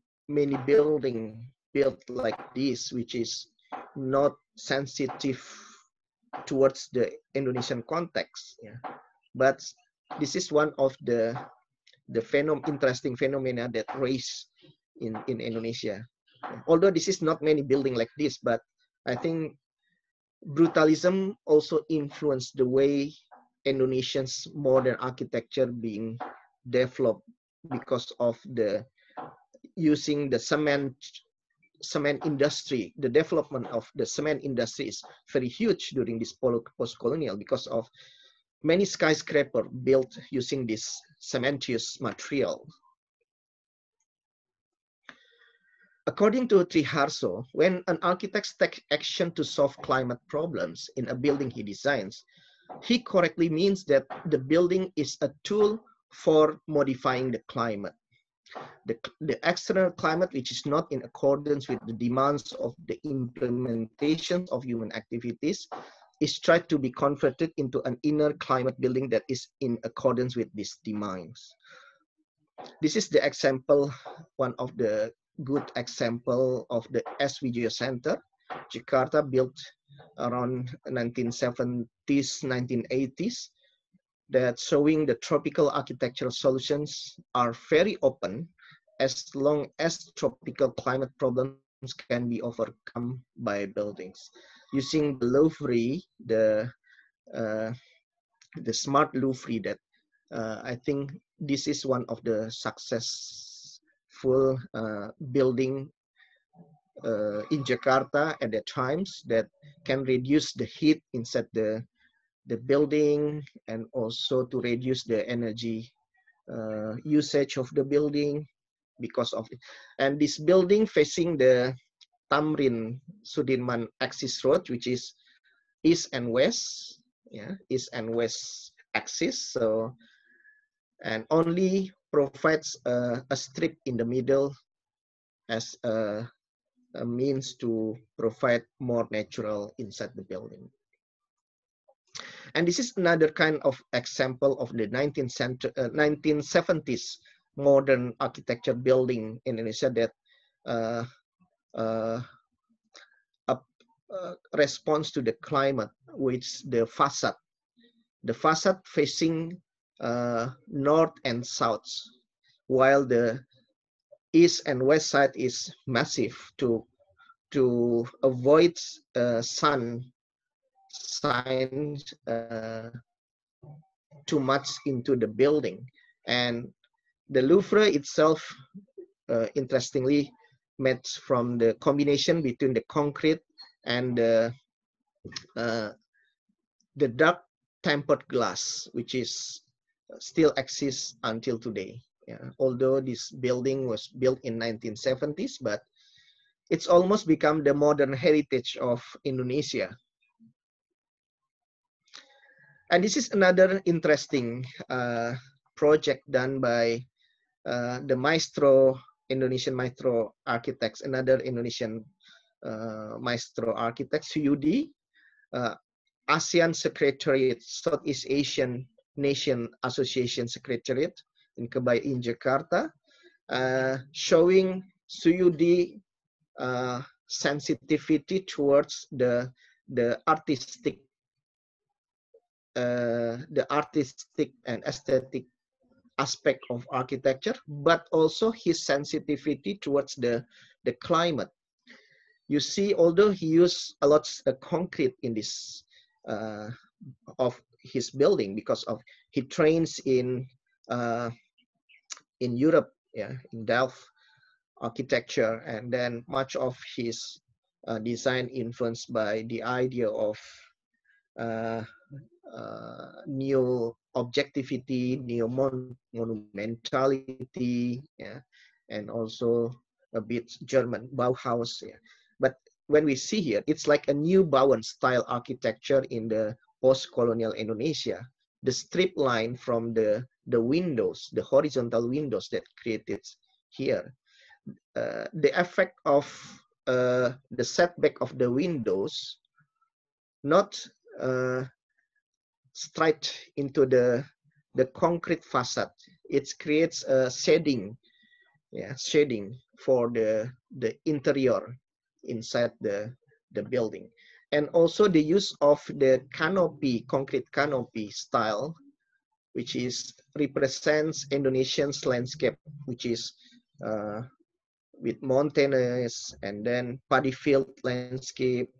building built like this, which is not sensitive towards the Indonesian context, yeah, but this is one of the interesting phenomena that raise in Indonesia. Although this is not many building like this, but I think brutalism also influenced the way Indonesians modern architecture being developed because of the using the cement industry. The development of the cement industry is very huge during this post-colonial because of many skyscrapers built using this cementitious material. According to Triharso, when an architect takes action to solve climate problems in a building he designs, he correctly means that the building is a tool for modifying the climate. The external climate, which is not in accordance with the demands of the implementations of human activities, is tried to be converted into an inner climate building that is in accordance with these demands. This is the example, one of the good example of the S. Wijaya Center, Jakarta, built around 1970s, 1980s, that showing the tropical architectural solutions are very open as long as tropical climate problems can be overcome by buildings. Using the Louvre, the smart Louvre, that I think this is one of the successful building in Jakarta at the times that can reduce the heat inside the building, and also to reduce the energy usage of the building because of it. And this building facing the Tamrin Sudirman axis road, which is east and west, yeah, east and west axis. So, and only provides a strip in the middle as a means to provide more natural inside the building. And this is another kind of example of the 1970s modern architecture building in Indonesia that responds to the climate, which the facade facing north and south, while the east and west side is massive to avoid sun shine too much into the building. And the Louvre itself, interestingly, made from the combination between the concrete and uh, the dark tempered glass, which is still exists until today. Yeah. Although this building was built in 1970s, but it's almost become the modern heritage of Indonesia. And this is another interesting project done by the Maestro, Indonesian Maestro Architects, another Indonesian Maestro Architects, Suyudi, ASEAN Secretariat, Southeast Asian Nation Association Secretariat in Kebai in Jakarta, showing Suyudi sensitivity towards the artistic and aesthetic aspect of architecture, but also his sensitivity towards the climate. You see, although he used a lot of concrete in this of his building, because of he trains in Europe, yeah, in Delft architecture, and then much of his design influenced by the idea of neo objectivity, neo monumentality, yeah, and also a bit German Bauhaus. Yeah. But when we see here, it's like a new Bauhaus style architecture in the post-colonial Indonesia. The strip line from the windows, the horizontal windows that created here, the effect of the setback of the windows, not straight into the concrete facade. It creates a shading, yeah, shading for the interior inside the building. And also the use of the canopy, concrete canopy style, which is represents Indonesian's landscape, which is with mountainous and then paddy field landscape.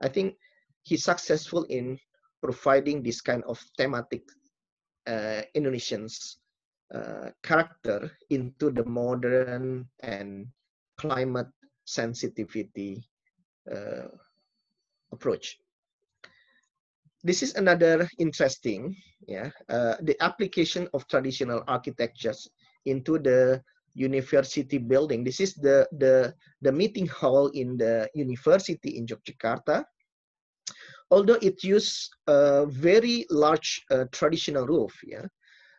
I think he's successful in providing this kind of thematic Indonesian's character into the modern and climate sensitivity approach. This is another interesting, yeah, the application of traditional architectures into the university building. This is the meeting hall in the university in Yogyakarta. Although it used a very large traditional roof, yeah,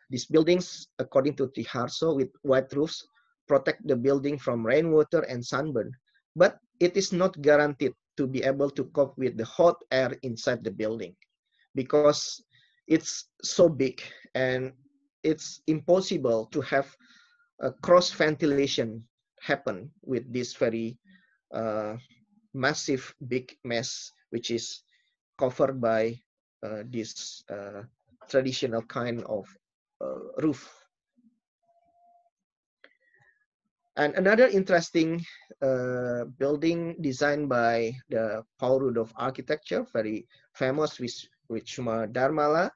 these buildings, according to Triharso, with white roofs, protect the building from rainwater and sunburn. But it is not guaranteed to be able to cope with the hot air inside the building, because it's so big and it's impossible to have a cross ventilation happen with this very massive big mess, which is covered by this traditional kind of roof. And another interesting building designed by the Paul Rudolph Architecture, very famous with Suma Dharmala,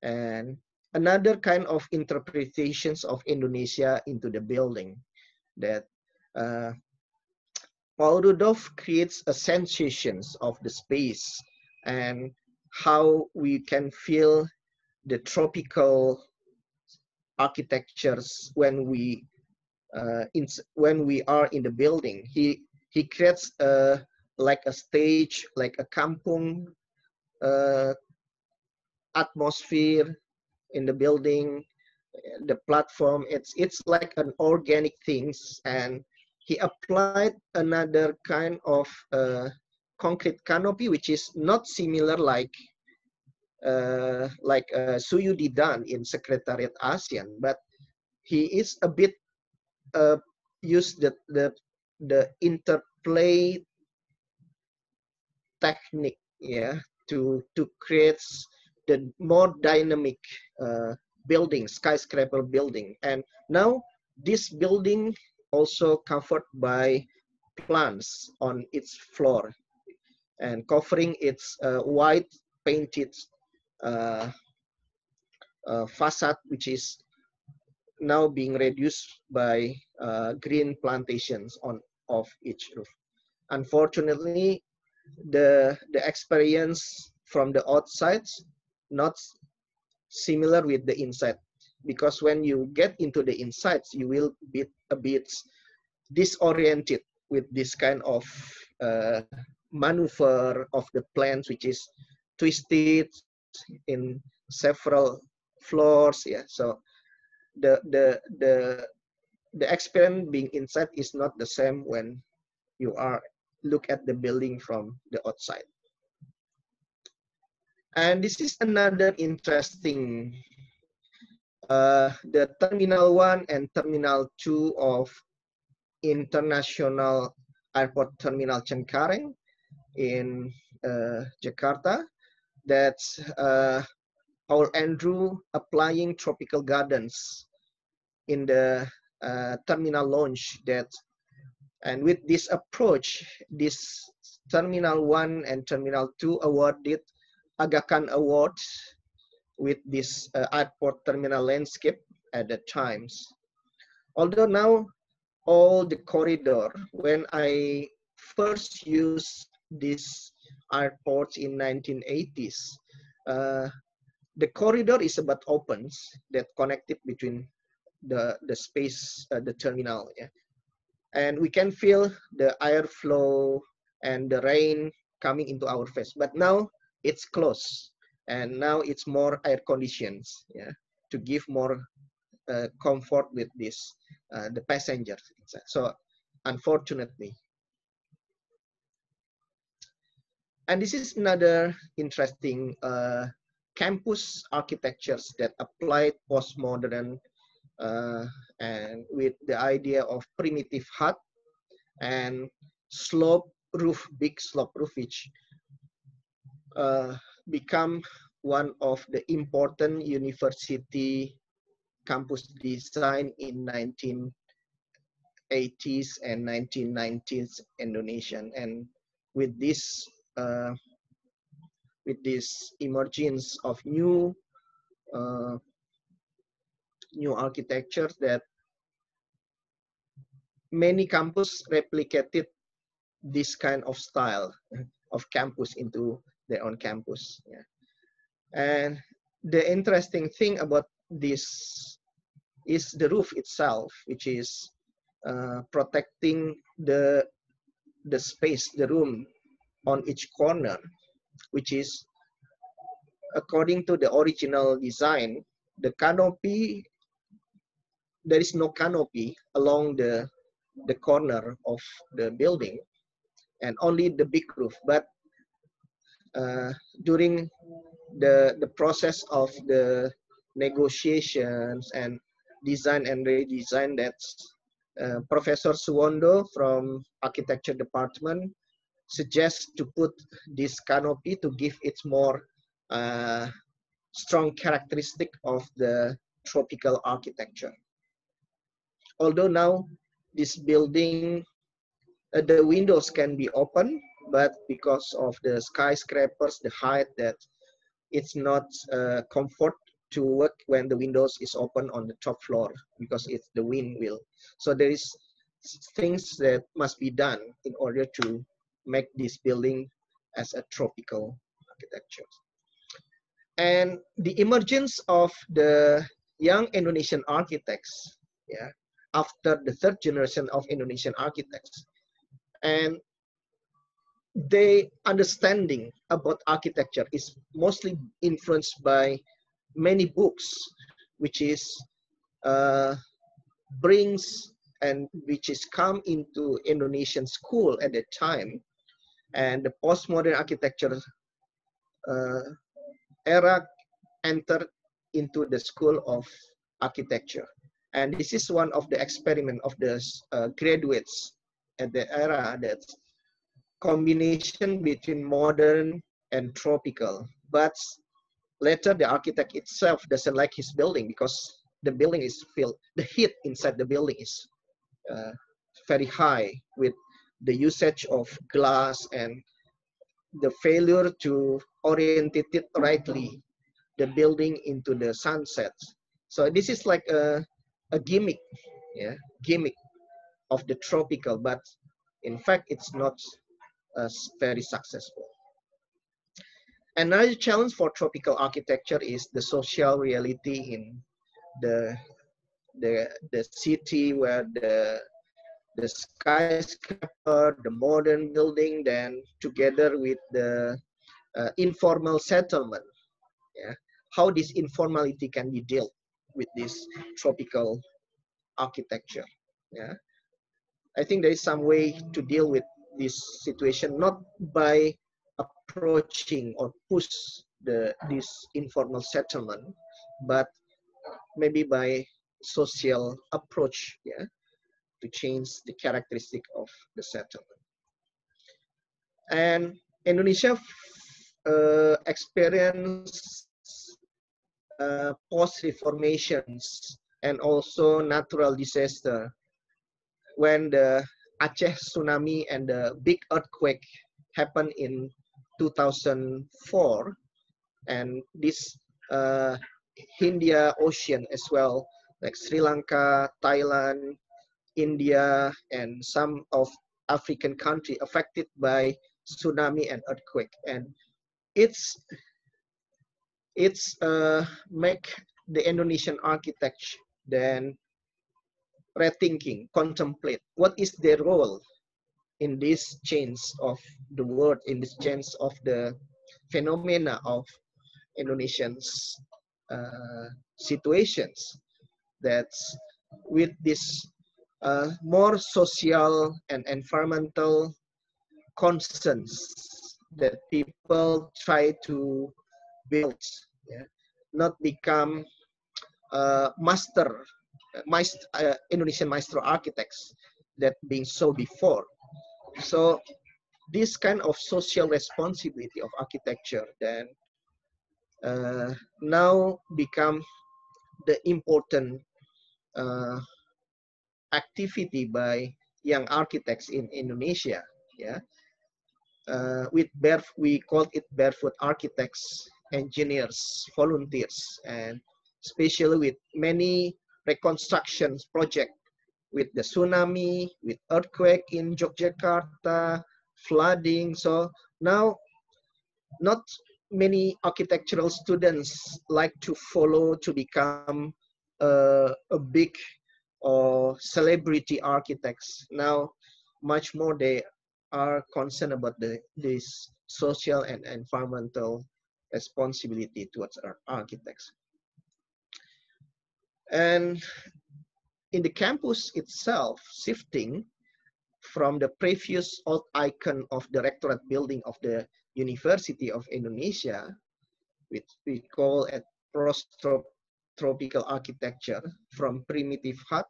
and another kind of interpretations of Indonesia into the building, that Paul Rudolph creates a sensations of the space and how we can feel the tropical architectures when we are in the building. He creates like a stage, like a kampung atmosphere in the building, the platform. It's like an organic things, and he applied another kind of concrete canopy, which is not similar like Suyudi done in Secretariat ASEAN, but he is a bit use the interplay technique, yeah, to create the more dynamic building, skyscraper building. And now this building also covered by plants on its floor and covering its white painted uh, facade, which is now being reduced by green plantations on of each roof. Unfortunately, the experience from the outside not similar with the inside, because when you get into the insides, you will be a bit disoriented with this kind of uh, maneuver of the plants, which is twisted in several floors. Yeah, so the the the the experience being inside is not the same when you are look at the building from the outside. And this is another interesting, the Terminal 1 and Terminal 2 of International Airport Terminal Cengkareng in Jakarta. That's our Andrew applying tropical gardens in the terminal launch. And with this approach, this Terminal 1 and Terminal 2 awarded Aga Khan Award with this airport terminal landscape at the times. Although now all the corridor, when I first used this airport in 1980s, the corridor is about opens that connected between the space, the terminal, yeah. And we can feel the airflow and the rain coming into our face. But now it's closed, and now it's more air conditions, yeah, to give more comfort with this the passengers. So unfortunately, and this is another interesting campus architectures that applied postmodern and with the idea of primitive hut and slope roof, big slope roof, which become one of the important university campus design in 1980s and 1990s Indonesian. And with this emergence of new architectures, that many campus replicated this kind of style of campus into their own campus. Yeah. And the interesting thing about this is the roof itself, which is protecting the space, the room on each corner, which is according to the original design, the canopy, there is no canopy along the corner of the building, and only the big roof. But during the process of the negotiations and design and redesign, that's Professor Suwondo from architecture department suggests to put this canopy to give it more strong characteristic of the tropical architecture. Although now this building, the windows can be open, but because of the skyscrapers, the height, that it's not comfort to work when the windows is open on the top floor, because it's the wind will. So there is things that must be done in order to make this building as a tropical architecture. And the emergence of the young Indonesian architects, yeah, after the third generation of Indonesian architects, and their understanding about architecture is mostly influenced by many books, which is brings and which is come into Indonesian school at the time, and the postmodern architecture era entered into the school of architecture. And this is one of the experiment of the graduates at the era, that combination between modern and tropical. But later the architect itself doesn't like his building, because the building is filled, the heat inside the building is uh, very high with the usage of glass and the failure to orientate it rightly, the building into the sunset. So this is like a gimmick, yeah, gimmick of the tropical, but in fact it's not very successful. Another challenge for tropical architecture is the social reality in the the city, where the skyscraper, the modern building, then together with the informal settlement. Yeah, how this informality can be dealt with this tropical architecture. Yeah, I think there is some way to deal with this situation, not by approaching or push this informal settlement, but maybe by social approach, yeah, to change the characteristic of the settlement. And Indonesia experienced post-reformations and also natural disaster when the Aceh tsunami and the big earthquake happened in 2004, and this Hindia Ocean as well, like Sri Lanka, Thailand, India, and some of African country affected by tsunami and earthquake, and it's make the Indonesian architects then rethinking, contemplate what is their role in this change of the world, in this change of the phenomena of Indonesians situations. That's with this more social and environmental concerns that people try to build, yeah? Not become Indonesian maestro architects that being so before. So this kind of social responsibility of architecture then now become the important uh, activity by young architects in Indonesia. Yeah, we call it barefoot architects, engineers, volunteers, and especially with many reconstructions project with the tsunami, with earthquake in Yogyakarta, flooding. So now not many architectural students like to follow to become a big or celebrity architects. Now much more they are concerned about this social and environmental responsibility towards our architects. And in the campus itself, shifting from the previous old icon of the rectorate building of the University of Indonesia, which we call it post-tropical architecture, from primitive hut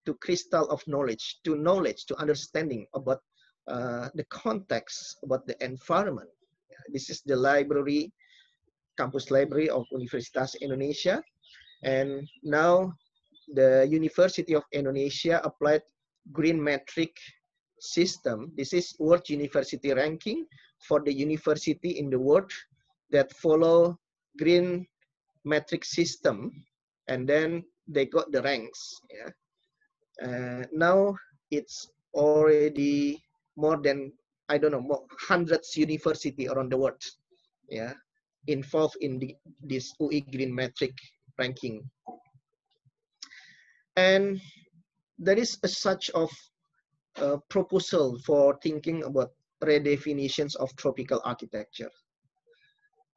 to crystal of knowledge, to understanding about the context, about the environment. This is the library, campus library of Universitas Indonesia. And now the University of Indonesia applied green metric system. This is World University ranking for the university in the world that follow green metric system, and then they got the ranks. Yeah. Now it's already more than, I don't know, hundreds university around the world, yeah, involved in this UI Green Metric ranking. And there is a such of proposal for thinking about redefinitions of tropical architecture.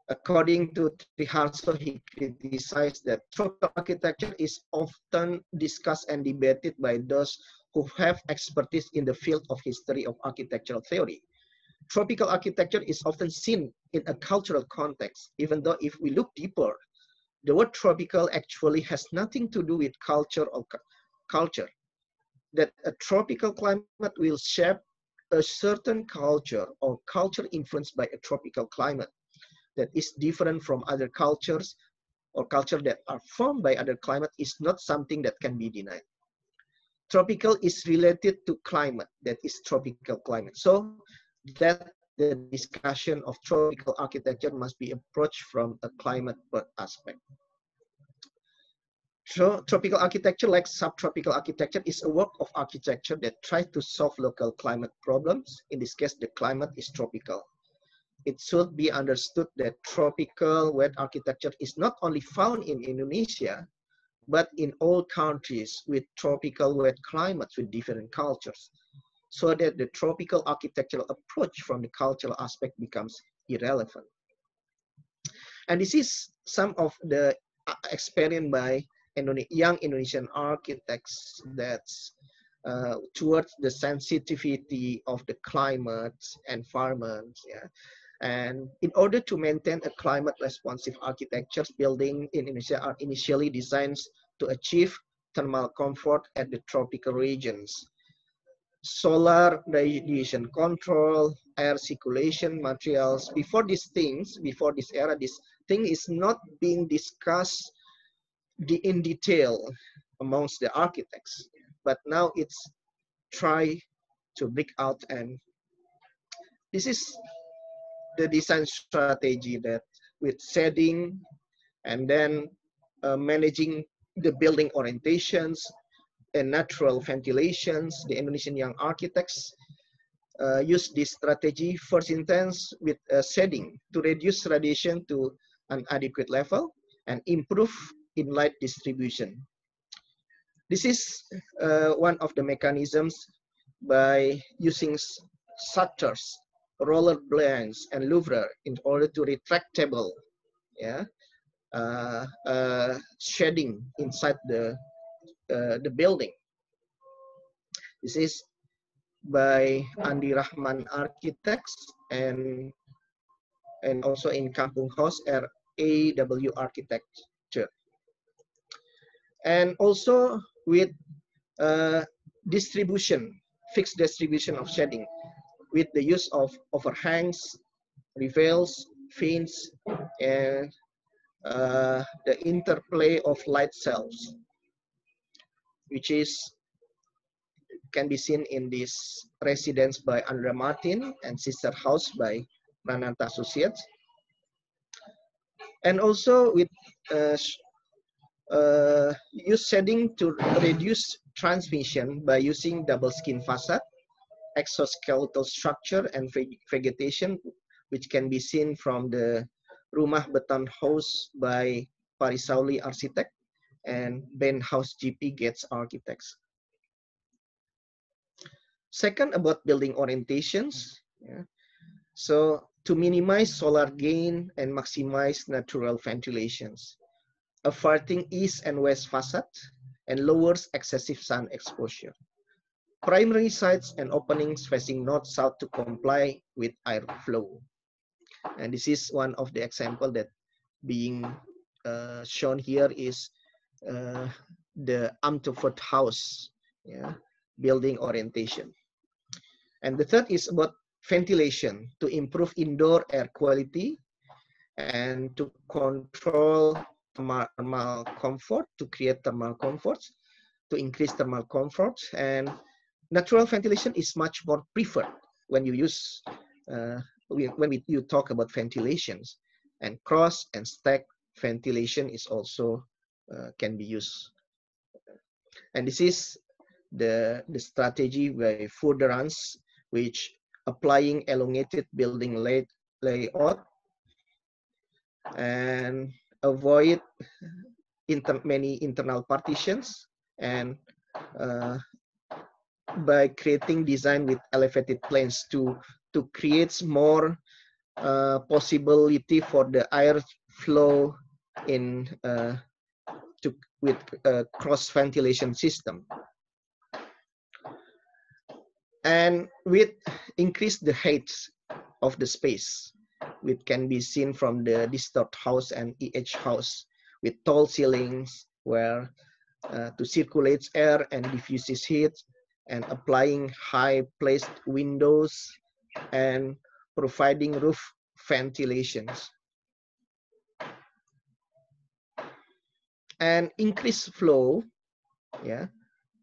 According to Triharso, he criticized that tropical architecture is often discussed and debated by those who have expertise in the field of history of architectural theory. Tropical architecture is often seen in a cultural context, even though if we look deeper, the word tropical actually has nothing to do with culture or culture. That a tropical climate will shape a certain culture or culture influenced by a tropical climate that is different from other cultures, or culture that are formed by other climate is not something that can be denied. tropical is related to climate, that is tropical climate. So that the discussion of tropical architecture must be approached from a climate aspect. So tropical architecture, like subtropical architecture, is a work of architecture that tries to solve local climate problems. In this case, the climate is tropical. It should be understood that tropical wet architecture is not only found in Indonesia, but in all countries with tropical wet climates with different cultures, so that the tropical architectural approach from the cultural aspect becomes irrelevant. And this is some of the experience by young Indonesian architects that's towards the sensitivity of the climate environment. Yeah. And in order to maintain a climate responsive architectures, buildings in Indonesia are initially designed to achieve thermal comfort at the tropical regions. Solar radiation control, air circulation materials. Before these things, before this era, this thing is not being discussed in detail amongst the architects. But now it's try to break out, and this is the design strategy that with shading and then managing the building orientations and natural ventilations. The Indonesian young architects use this strategy first intense with shading to reduce radiation to an adequate level and improve in-light distribution. This is one of the mechanisms by using shutters, roller blinds, and louver in order to retractable, yeah, shading inside the building. This is by Andi Rahman Architects and also in Kampung House RAW Architecture. And also with distribution, fixed distribution of shading with the use of overhangs, reveals, fins, and the interplay of light cells, which can be seen in this residence by Andrea Martin and Sister House by Prananta Associates. And also with use shading to reduce transmission by using double skin facade, exoskeletal structure, and vegetation, which can be seen from the Rumah Beton House by Parisauli Architect and Ben House GP Gates Architects. Second, about building orientations. Yeah. So to minimize solar gain and maximize natural ventilations, averting east and west facade and lowers excessive sun exposure. Primary sides and openings facing north-south to comply with airflow. And this is one of the example that being shown here is the Amtofort House, yeah, building orientation. And the third is about ventilation to improve indoor air quality and to control thermal comfort, to create thermal comforts, to increase thermal comfort. And natural ventilation is much more preferred when you use, when you talk about ventilations. And cross and stack ventilation is also can be used. And this is the strategy by Furderans, which applying elongated building layout and avoid many internal partitions, and by creating design with elevated planes to create more possibility for the air flow in with cross ventilation system. And with increase the height of the space, which can be seen from the Distort House and EH House, with tall ceilings where to circulate air and diffuses heat, and applying high placed windows and providing roof ventilations. And increase flow, yeah,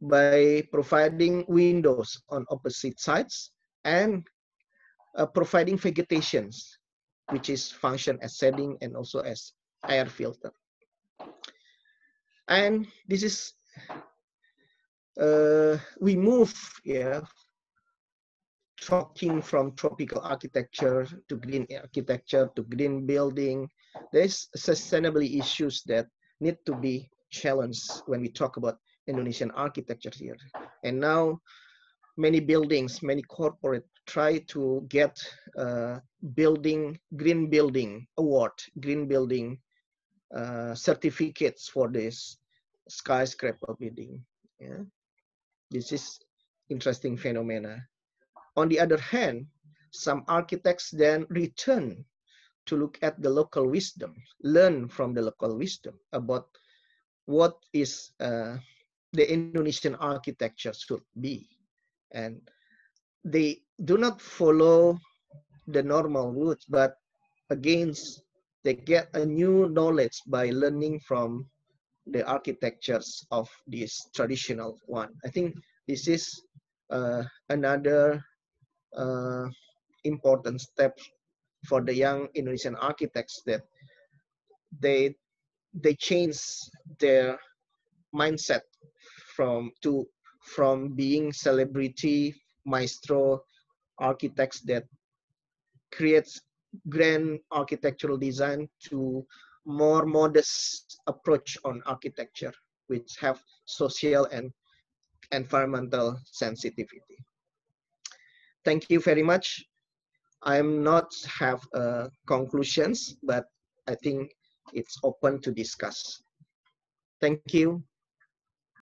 by providing windows on opposite sides and providing vegetations, which is function as shading and also as air filter. And this is we move, yeah, talking from tropical architecture to green architecture to green building. There's sustainability issues that need to be challenged when we talk about Indonesian architecture here. And now many buildings, many corporate try to get green building award, green building certificates for this skyscraper building. Yeah. This is interesting phenomena. On the other hand, some architects then return to look at the local wisdom, learn from the local wisdom about what is the Indonesian architecture should be. And they do not follow the normal route, but again, they get a new knowledge by learning from the architectures of this traditional one. I think this is another important step for the young Indonesian architects, that they change their mindset from being celebrity maestro architects that creates grand architectural design to more modest approach on architecture, which have social and environmental sensitivity. Thank you very much. I'm not have conclusions, but I think it's open to discuss. Thank you.